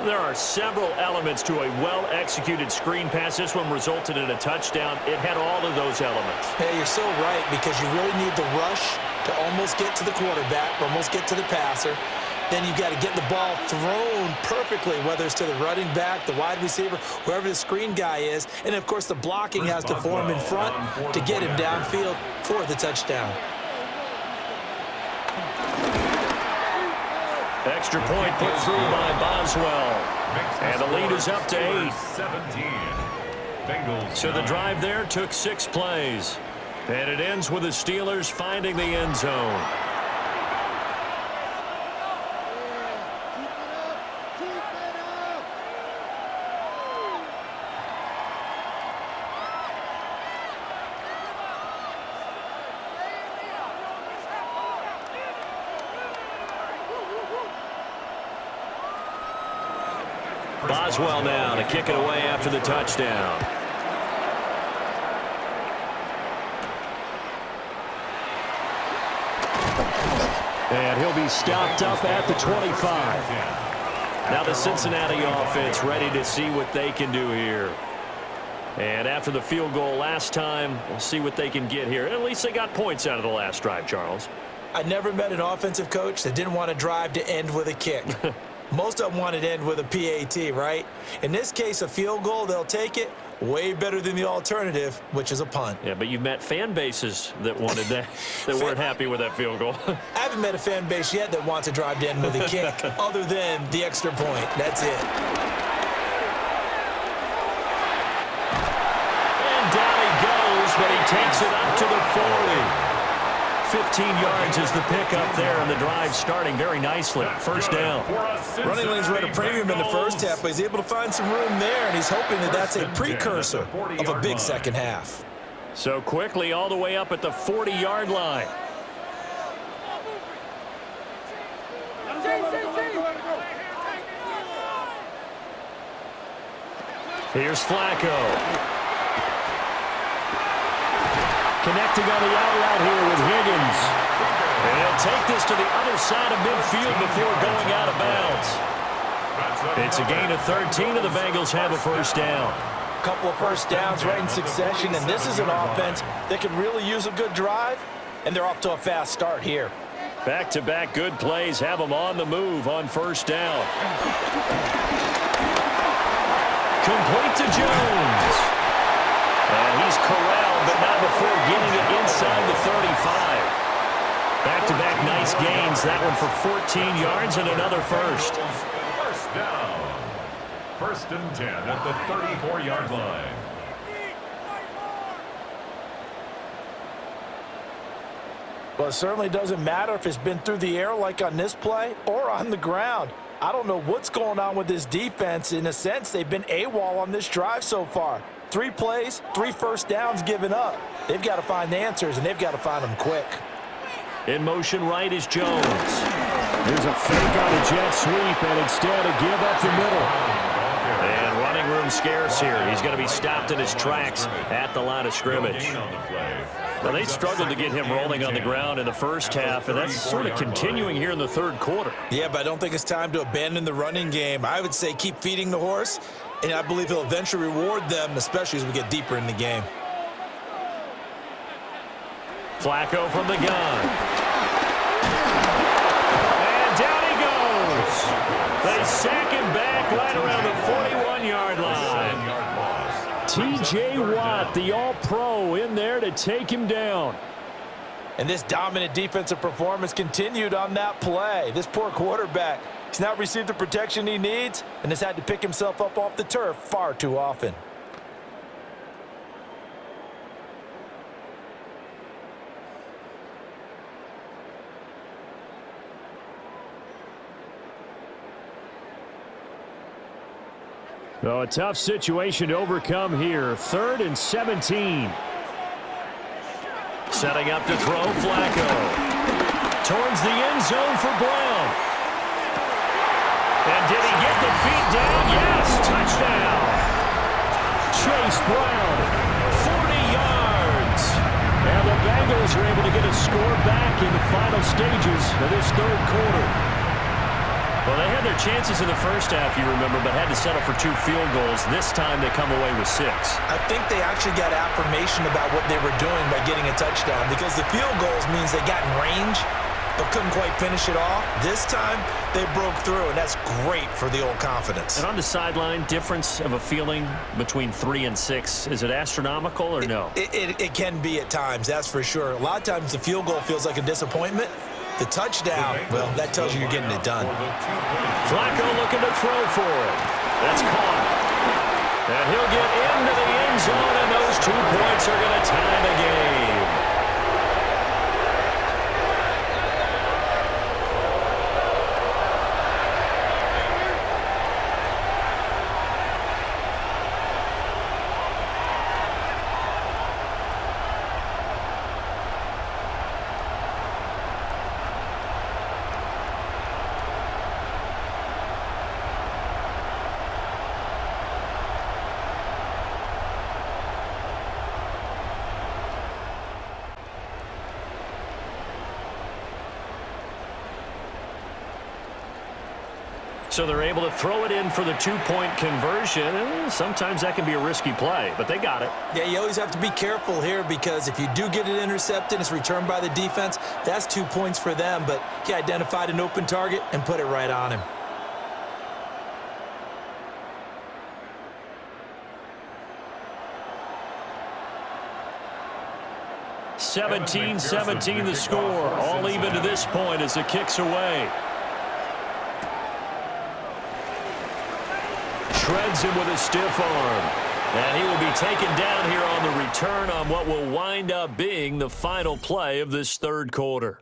There are several elements to a well-executed screen pass. This one resulted in a touchdown. It had all of those elements. Hey, you're so right, because you really need the rush to almost get to the quarterback, almost get to the passer. Then you've got to get the ball thrown perfectly, whether it's to the running back, the wide receiver, whoever the screen guy is. And, of course, the blocking has to form in front to get him downfield for the touchdown. Extra point put through by Boswell. And the lead is up to 8. 17. So the drive there took 6 plays. And it ends with the Steelers finding the end zone. Boswell now to kick it away after the touchdown. And he'll be stopped up at the 25. Now the Cincinnati offense ready to see what they can do here. And after the field goal last time, we'll see what they can get here. At least they got points out of the last drive, Charles. I never met an offensive coach that didn't want to drive to end with a kick. Most of them wanted to end with a PAT, right? In this case, a field goal, they'll take it. Way better than the alternative, which is a punt. Yeah, but you've met fan bases that wanted that, that weren't happy with that field goal. I haven't met a fan base yet that wants to drive to end with a kick other than the extra point. That's it. And down he goes, but he takes it up to the 40. 15 yards is the pickup there, and the drive starting very nicely. First down. Running lanes were at a premium in the first half, but he's able to find some room there, and he's hoping that that's a precursor of a big second half. So quickly all the way up at the 40-yard line. Here's Flacco. Connecting on the out route here with Higgins. And he'll take this to the other side of midfield before going out of bounds. It's a gain of 13, and the Bengals have a first down. A couple of first downs right in succession, and this is an offense that could really use a good drive, and they're off to a fast start here. Back-to-back good plays have them on the move on first down. Complete to Jones. And he's corralled, but not before getting it inside the 35. Back-to-back nice gains. That one for 14 yards and another first. First down. First and 10 at the 34-yard line. Well, it certainly doesn't matter if it's been through the air like on this play or on the ground. I don't know what's going on with this defense. In a sense, they've been AWOL on this drive so far. 3 plays, 3 first downs given up. They've got to find the answers, and they've got to find them quick. In motion right is Jones. There's a fake on a jet sweep, and instead a give up the middle. And running room scarce here. He's going to be stopped in his tracks at the line of scrimmage. Well, they struggled to get him rolling on the ground in the first half, and that's sort of continuing here in the third quarter. Yeah, but I don't think it's time to abandon the running game. I would say keep feeding the horse, and I believe he'll eventually reward them, especially as we get deeper in the game. Flacco from the gun. And down he goes. They sack him back right around the 41-yard line. T.J. Watt, the All-Pro, in there to take him down. And this dominant defensive performance continued on that play. This poor quarterback, he's not received the protection he needs and has had to pick himself up off the turf far too often. So a tough situation to overcome here. 3rd and 17. Setting up to throw, Flacco. Towards the end zone for Brown. And did he get the feet down? Yes, touchdown. Chase Brown, 40 yards. And the Bengals are able to get a score back in the final stages of this third quarter. Well, they had their chances in the first half, you remember, but had to settle for 2 field goals. This time they come away with 6. I think they actually got affirmation about what they were doing by getting a touchdown, because the field goals means they got in range but couldn't quite finish it off. This time they broke through, and that's great for the old confidence. And on the sideline, difference of a feeling between 3 and 6, is it astronomical or no? It can be at times, that's for sure. A lot of times the field goal feels like a disappointment. The touchdown, well, that tells you you're getting it done. Flacco looking to throw for it. That's caught. And he'll get into the end zone, and those 2 points are going to tie the game. So they're able to throw it in for the 2-point conversion. And sometimes that can be a risky play, but they got it. Yeah, you always have to be careful here, because if you do get it intercepted, it's returned by the defense. That's 2 points for them, but he identified an open target and put it right on him. (17-17) the score. All even to this point as the kick's away. Shreds him with a stiff arm. And he will be taken down here on the return on what will wind up being the final play of this third quarter.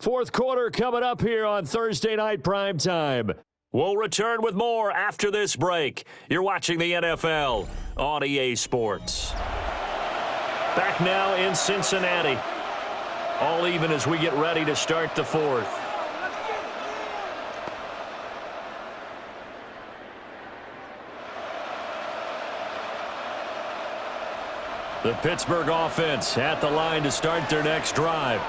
Fourth quarter coming up here on Thursday Night Primetime. We'll return with more after this break. You're watching the NFL on EA Sports. Back now in Cincinnati. All even as we get ready to start the fourth. The Pittsburgh offense at the line to start their next drive.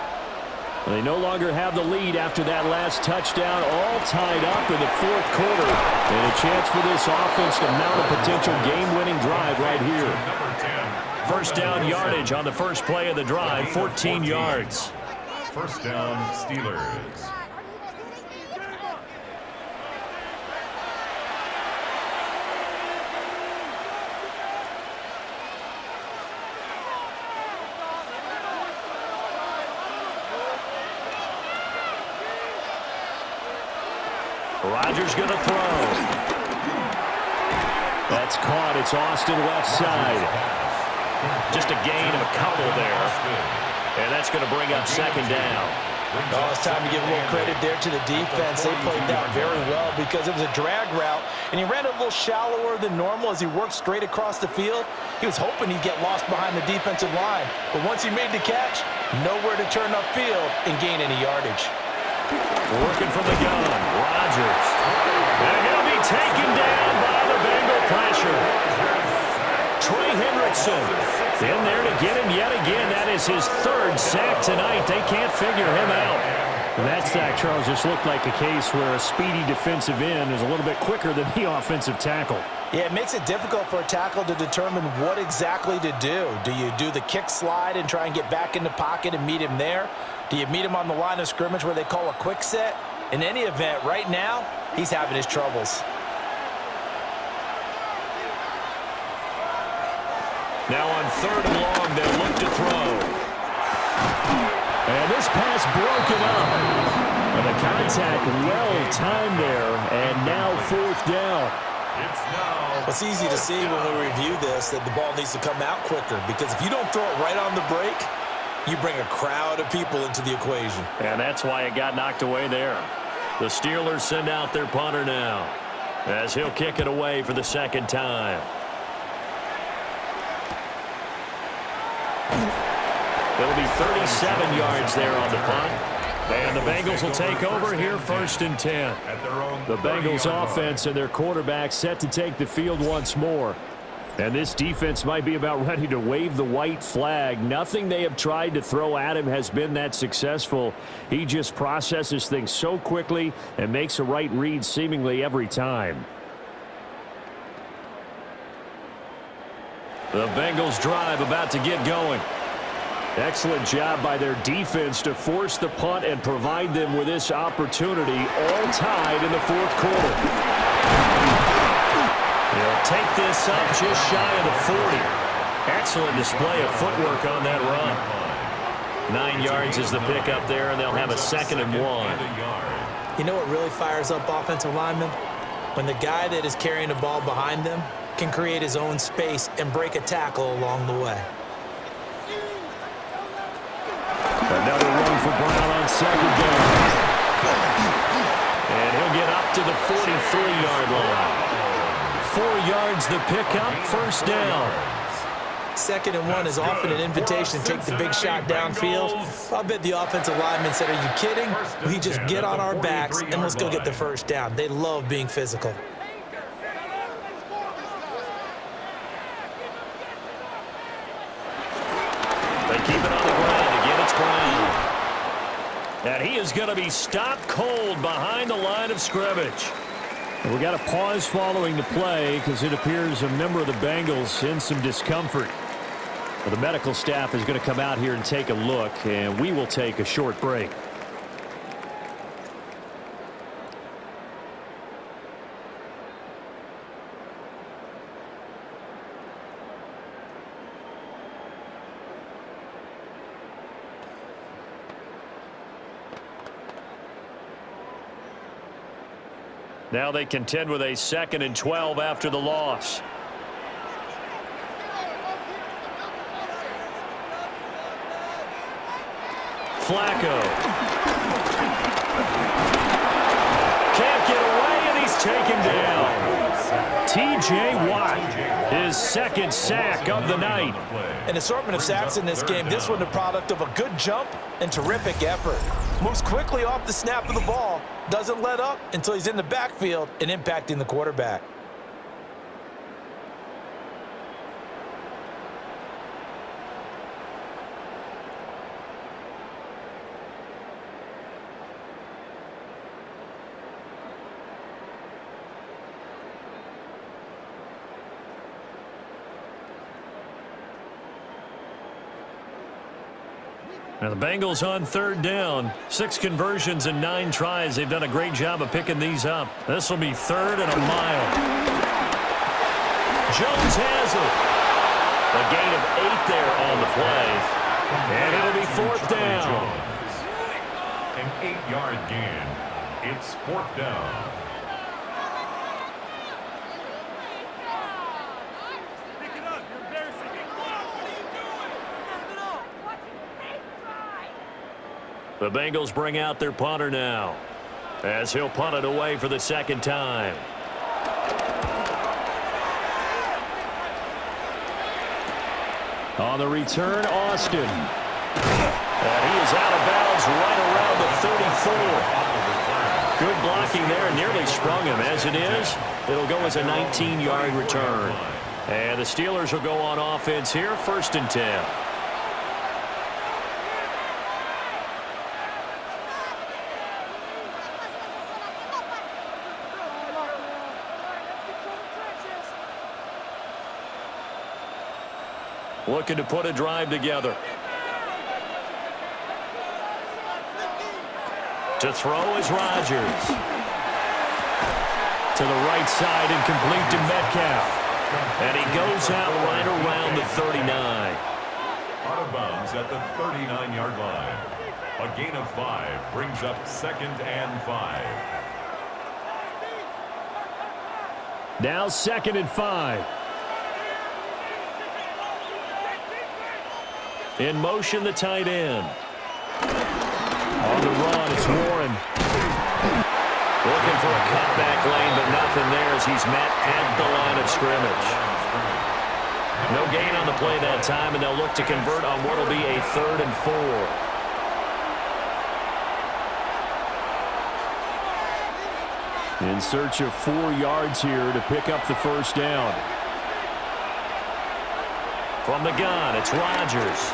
They no longer have the lead after that last touchdown, all tied up in the fourth quarter. And a chance for this offense to mount a potential game-winning drive right here. First down yardage on the first play of the drive, 14 yards. First down, Steelers. Rodgers going to throw. That's caught. It's Austin left side. Just a gain of a couple there. And that's going to bring up second down. Oh, it's time to give a little credit there to the defense. They played that very well because it was a drag route, and he ran a little shallower than normal as he worked straight across the field. He was hoping he'd get lost behind the defensive line, but once he made the catch, nowhere to turn upfield and gain any yardage. Working from the gun, Rodgers. And he'll be taken down by the Bengal pressure. Trey Hendrickson in there to get him yet again. That is his third sack tonight. They can't figure him out. And that sack, Charles, just looked like a case where a speedy defensive end is a little bit quicker than the offensive tackle. Yeah, it makes it difficult for a tackle to determine what exactly to do. Do you do the kick slide and try and get back in the pocket and meet him there? Do you meet him on the line of scrimmage where they call a quick set? In any event, right now, he's having his troubles. Now on 3rd and long, they'll look to throw. And this pass broken up. And the contact well timed there, and now 4th down. It's easy to see when we review this that the ball needs to come out quicker, because if you don't throw it right on the break, you bring a crowd of people into the equation. And that's why it got knocked away there. The Steelers send out their punter now as he'll kick it away for the second time. It'll be 37 yards there on the punt. And the Bengals will take over here 1st and 10. The Bengals offense and their quarterback set to take the field once more. And this defense might be about ready to wave the white flag. Nothing they have tried to throw at him has been that successful. He just processes things so quickly and makes a right read seemingly every time. The Bengals drive about to get going. Excellent job by their defense to force the punt and provide them with this opportunity, all tied in the 4th quarter. They'll take this up just shy of the 40. Excellent display of footwork on that run. 9 yards is the pickup there, and they'll have a 2nd and 1. You know what really fires up offensive linemen? When the guy that is carrying the ball behind them can create his own space and break a tackle along the way. Another run for Brown on 2nd down. And he'll get up to the 43-yard line. 4 yards the pickup, 1st down. 2nd and 1 is often an invitation to take the big shot downfield. I'll bet the offensive lineman said, "Are you kidding? We just get on our backs and let's go get the 1st down." They love being physical. They keep it on the ground. Again, it's Brown. And he is going to be stopped cold behind the line of scrimmage. We got a pause following the play because it appears a member of the Bengals in some discomfort. Well, the medical staff is going to come out here and take a look, and we will take a short break. Now they contend with a 2nd and 12 after the loss. Flacco. Can't get away, and he's taken down. T.J. Watt, his 2nd sack of the night. An assortment of sacks in this game. This one the product of a good jump and terrific effort. Moves quickly off the snap of the ball. Doesn't let up until he's in the backfield and impacting the quarterback. Now the Bengals on 3rd down. 6 conversions and 9 tries. They've done a great job of picking these up. This will be 3rd and a mile. Jones has it. A gain of 8 there on the play. And it'll be 4th down. An 8-yard gain. It's 4th down. The Bengals bring out their punter now, as he'll punt it away for the second time. On the return, Austin. And he is out of bounds right around the 34. Good blocking there, nearly sprung him. As it is, it'll go as a 19-yard return. And the Steelers will go on offense here, 1st and 10. Looking to put a drive together. To throw is Rodgers. To the right side and complete to Metcalf. And he goes out right around the 39. Out of bounds at the 39-yard line. A gain of 5 brings up 2nd and 5. Now 2nd and 5. In motion, the tight end. On the run, it's Warren. Looking for a cutback lane, but nothing there as he's met at the line of scrimmage. No gain on the play that time, and they'll look to convert on what will be a 3rd and 4. In search of 4 yards here to pick up the first down. From the gun, it's Rodgers.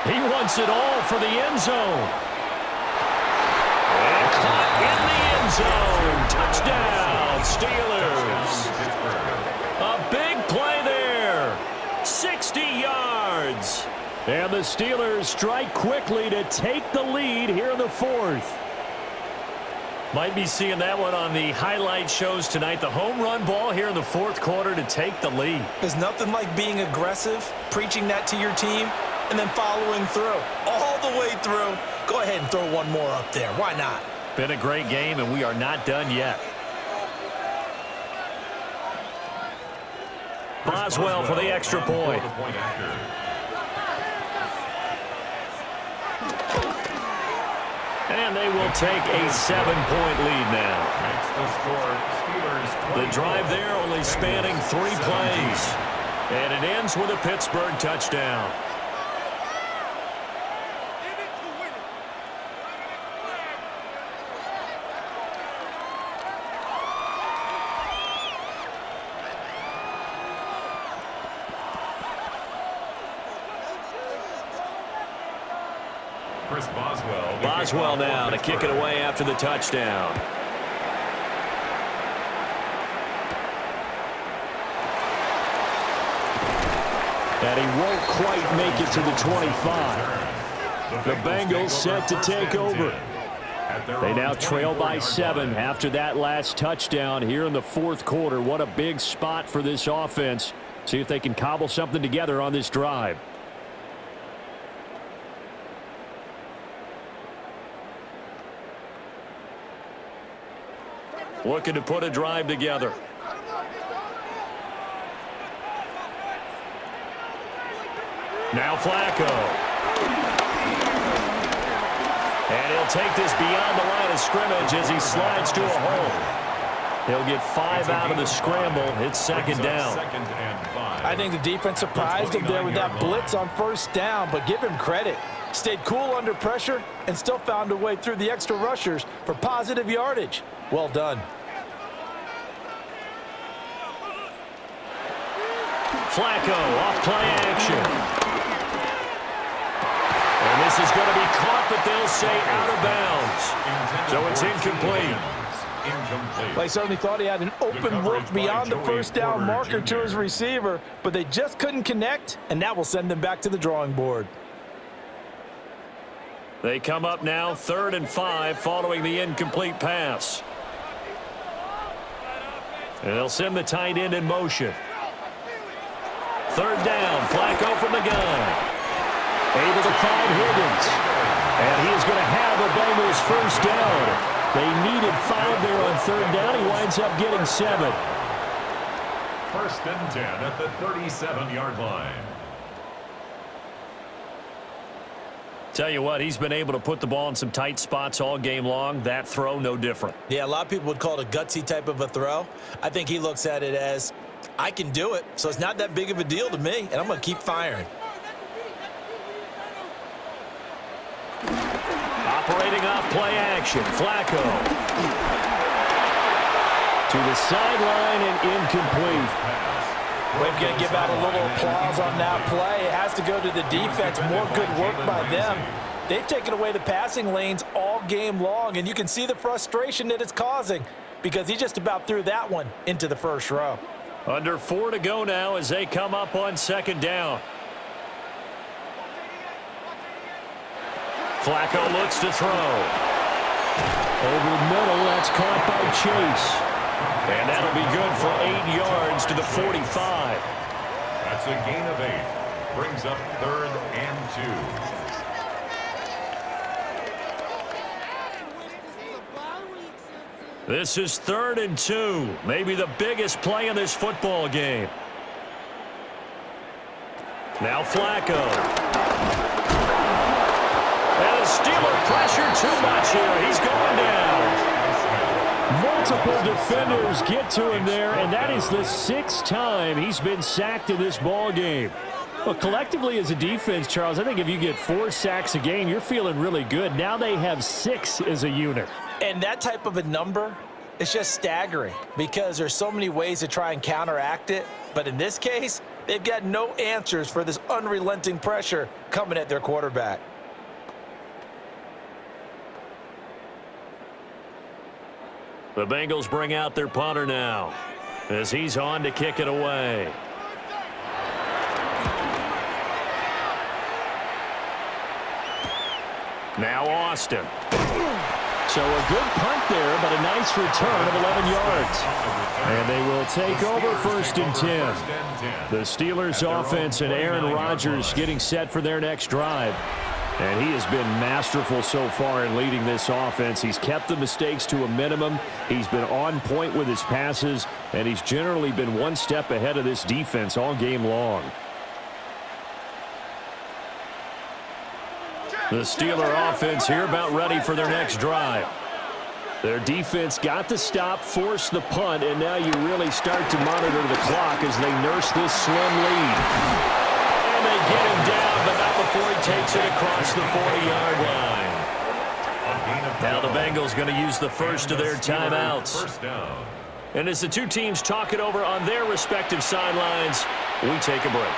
He wants it all for the end zone. And caught in the end zone. Touchdown, Steelers. A big play there. 60 yards. And the Steelers strike quickly to take the lead here in the 4th. Might be seeing that one on the highlight shows tonight. The home run ball here in the 4th quarter to take the lead. There's nothing like being aggressive, preaching that to your team, and then following through. All the way through. Go ahead and throw one more up there. Why not? Been a great game, and we are not done yet. Boswell for the extra point. And they will take a 7-point lead now. The drive there only spanning 3 plays. And it ends with a Pittsburgh touchdown. Boswell now to kick it away after the touchdown. And he won't quite make it to the 25. The Bengals set to take over. They now trail by 7 after that last touchdown here in the 4th quarter. What a big spot for this offense. See if they can cobble something together on this drive. Looking to put a drive together. Now Flacco. And he'll take this beyond the line of scrimmage as he slides to a hole. He'll get 5 out of the scramble. It's 2nd down. I think the defense surprised him there with that blitz on 1st down, but give him credit. Stayed cool under pressure and still found a way through the extra rushers for positive yardage. Well done. Flacco off play action. And this is going to be caught, but they'll say out of bounds. So it's incomplete. They certainly thought he had an open look beyond the 1st down marker to his receiver, but they just couldn't connect, and that will send them back to the drawing board. They come up now 3rd and 5 following the incomplete pass. And they'll send the tight end in motion. 3rd down, Flacco from the gun. Able to find Higgins. And he is going to have a Bengals 1st down. They needed 5 there on 3rd down. He winds up getting 7. 1st and 10 at the 37-yard line. Tell you what, he's been able to put the ball in some tight spots all game long. That throw, no different. Yeah, a lot of people would call it a gutsy type of a throw. I think he looks at it as, I can do it, so it's not that big of a deal to me, and I'm going to keep firing. Operating off play action, Flacco. To the sideline and incomplete. We're going to give out a little applause on that play. It has to go to the defense. More good work by them. They've taken away the passing lanes all game long, and you can see the frustration that it's causing because he just about threw that one into the first row. Under 4 to go now as they come up on second down. Flacco looks to throw. Over the middle, that's caught by Chase. And that'll be good for 8 yards to the 45. That's a gain of 8. Brings up 3rd and 2. This is 3rd and 2. Maybe the biggest play in this football game. Now Flacco. And the Steeler pressure too much here. He's going down. Multiple defenders get to him there, and that is the 6th time he's been sacked in this ball game. Well, collectively as a defense, Charles, I think if you get 4 sacks a game, you're feeling really good. Now they have 6 as a unit. And that type of a number is just staggering because there's so many ways to try and counteract it. But in this case, they've got no answers for this unrelenting pressure coming at their quarterback. The Bengals bring out their punter now as he's on to kick it away. Now Austin. So a good punt there, but a nice return of 11 yards. And they will take over 1st and 10. The Steelers offense and Aaron Rodgers getting set for their next drive. And he has been masterful so far in leading this offense. He's kept the mistakes to a minimum. He's been on point with his passes, and he's generally been one step ahead of this defense all game long. The Steeler offense here about ready for their next drive. Their defense got the stop, forced the punt, and now you really start to monitor the clock as they nurse this slim lead. And they get him down, but not before he takes it across the 40-yard line. Now the Bengals going to use the first of their timeouts. And as the two teams talk it over on their respective sidelines, we take a break.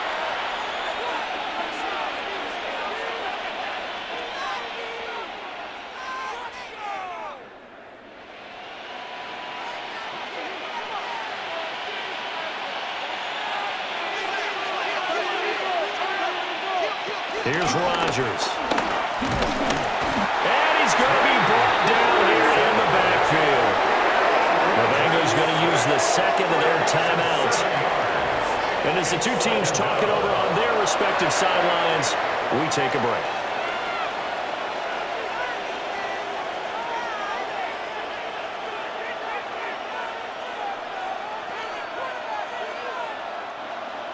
Here's Rodgers. And he's going to be brought down here in the backfield. The Bengals going to use the second of their timeouts. And as the two teams talk it over on their respective sidelines, we take a break.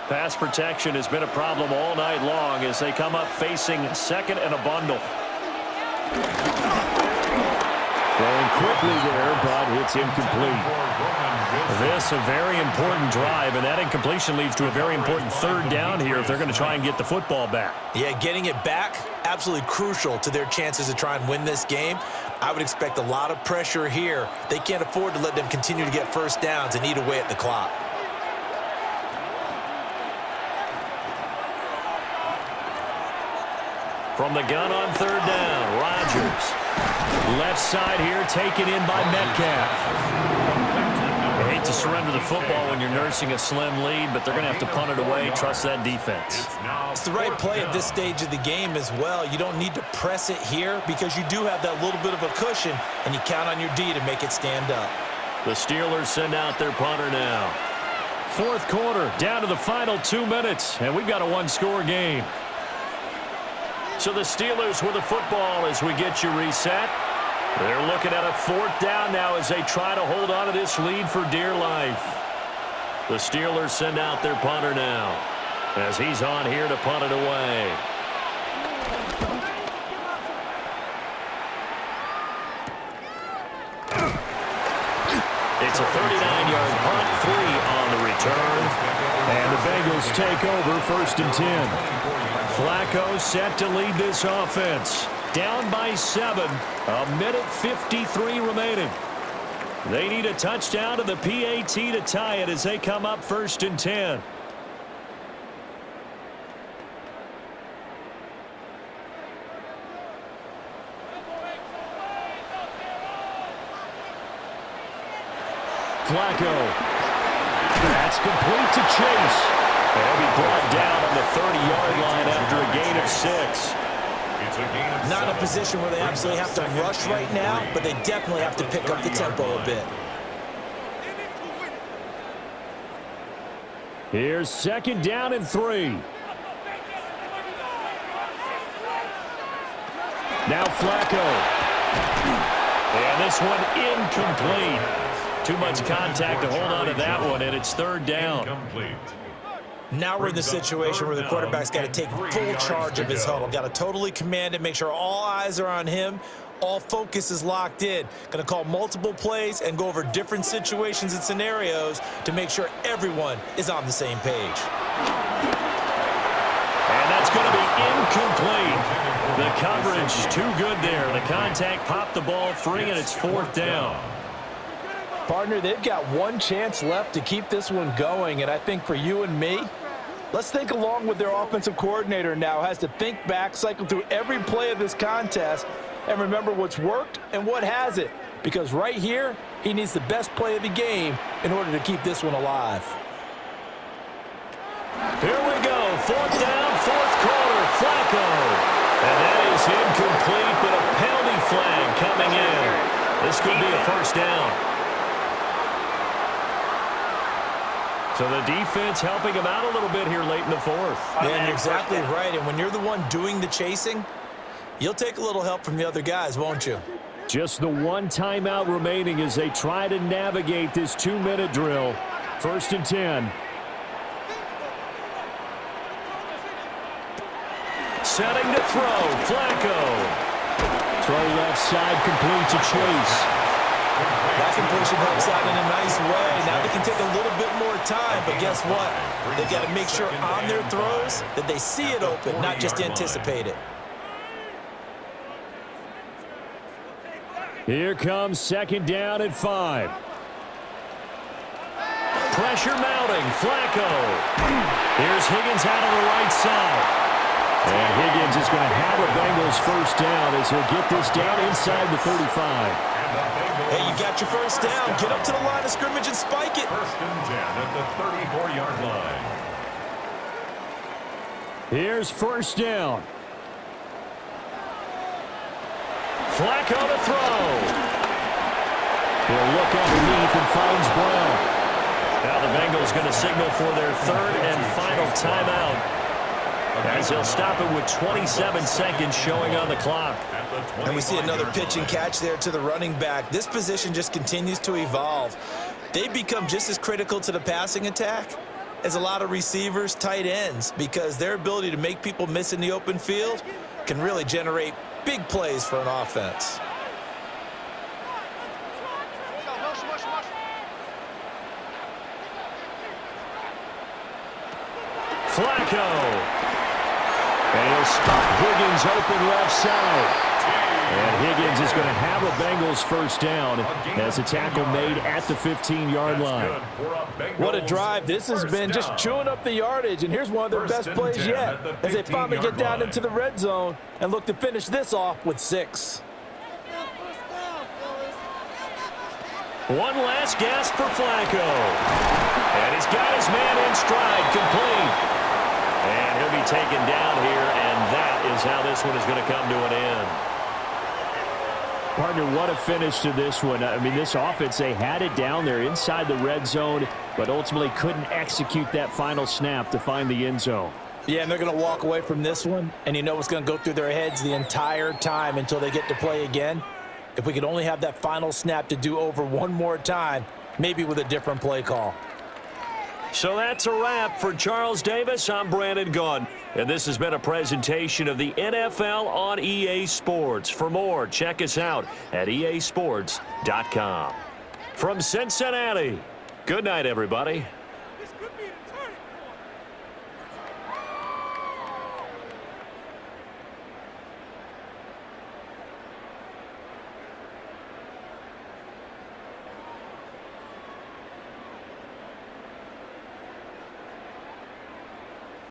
Pass protection has been a problem all night long as they come up facing second and a bundle. Throwing quickly there, but it's incomplete. This a very important drive, and that incompletion leads to a very important third down here if they're going to try and get the football back. Yeah, getting it back, absolutely crucial to their chances to try and win this game. I would expect a lot of pressure here. They can't afford to let them continue to get first downs and eat away at the clock. From the gun on third down, Rodgers. Left side here taken in by Metcalf. I hate to surrender the football when you're nursing a slim lead, but they're going to have to punt it away. Trust that defense. It's the right play at this stage of the game as well. You don't need to press it here because you do have that little bit of a cushion, and you count on your D to make it stand up. The Steelers send out their punter now. Fourth quarter, down to the final 2 minutes, and we've got a one-score game. So the Steelers with the football as we get you reset. They're looking at a fourth down now as they try to hold on to this lead for dear life. The Steelers send out their punter now as he's on here to punt it away. And the Bengals take over 1st and 10. Flacco set to lead this offense. Down by 7. 1:53 remaining. They need a touchdown to the PAT to tie it as they come up 1st and 10. Flacco. That's complete to Chase. He'll be brought down on the 30-yard line after a gain of 6. Not in a position where they absolutely have to rush right now, but they definitely have to pick up the tempo a bit. Here's 2nd down and 3. Now Flacco. And this one incomplete. Too much contact to hold on to that one, and it's 3rd down. Now we're in the situation where the quarterback's got to take full charge of his huddle. Got to totally command it, make sure all eyes are on him. All focus is locked in. Going to call multiple plays and go over different situations and scenarios to make sure everyone is on the same page. And that's going to be incomplete. The coverage too good there. The contact popped the ball free, and it's 4th down. Partner, they've got one chance left to keep this one going, and I think for you and me, let's think along with their offensive coordinator now. Has to think back, cycle through every play of this contest, and remember what's worked and what hasn't. Because right here, he needs the best play of the game in order to keep this one alive. Here we go. 4th down, 4th quarter. Flacco. And that is incomplete, but a penalty flag coming in. This could be a 1st down. So the defense helping him out a little bit here late in the 4th. Yeah, and you're exactly right. And when you're the one doing the chasing, you'll take a little help from the other guys, won't you? Just the one timeout remaining as they try to navigate this 2-minute drill. 1st and 10. Setting to throw. Flacco. Throw left side complete to Chase. That completion helps out in a nice way. Now they can take a little bit more time, but guess what? They've got to make sure on their throws that they see it open, not just anticipate it. Here comes 2nd down and 5. Pressure mounting. Flacco. Here's Higgins out on the right side. And Higgins is going to have a Bengals 1st down as he'll get this down inside the 35. Hey, you got your 1st down. Get up to the line of scrimmage and spike it. 1st and 10 at the 34-yard line. Here's 1st down. Flacco to throw. He'll look underneath and finds Brown. Now the Bengals going to signal for their 3rd and final timeout, as he'll stop it with 27 seconds showing on the clock. And we see another pitch and catch there to the running back. This position just continues to evolve. They've become just as critical to the passing attack as a lot of receivers, tight ends, because their ability to make people miss in the open field can really generate big plays for an offense. Flacco. And he'll spot Higgins open left side. And Higgins is going to have a Bengals 1st down as a tackle made at the 15-yard line. What a drive this has been, just chewing up the yardage. And here's one of their best plays yet as they finally get down into the red zone and look to finish this off with 6. One last gasp for Flacco. And he's got his man in stride, complete. And he'll be taken down here, and that is how this one is going to come to an end. Partner, what a finish to this one. I mean, this offense, they had it down there inside the red zone, but ultimately couldn't execute that final snap to find the end zone. Yeah, and they're going to walk away from this one, and you know what's going to go through their heads the entire time until they get to play again. If we could only have that final snap to do over one more time, maybe with a different play call. So that's a wrap for Charles Davis. I'm Brandon Gunn, and this has been a presentation of the NFL on EA Sports. For more, check us out at easports.com. From Cincinnati, good night, everybody.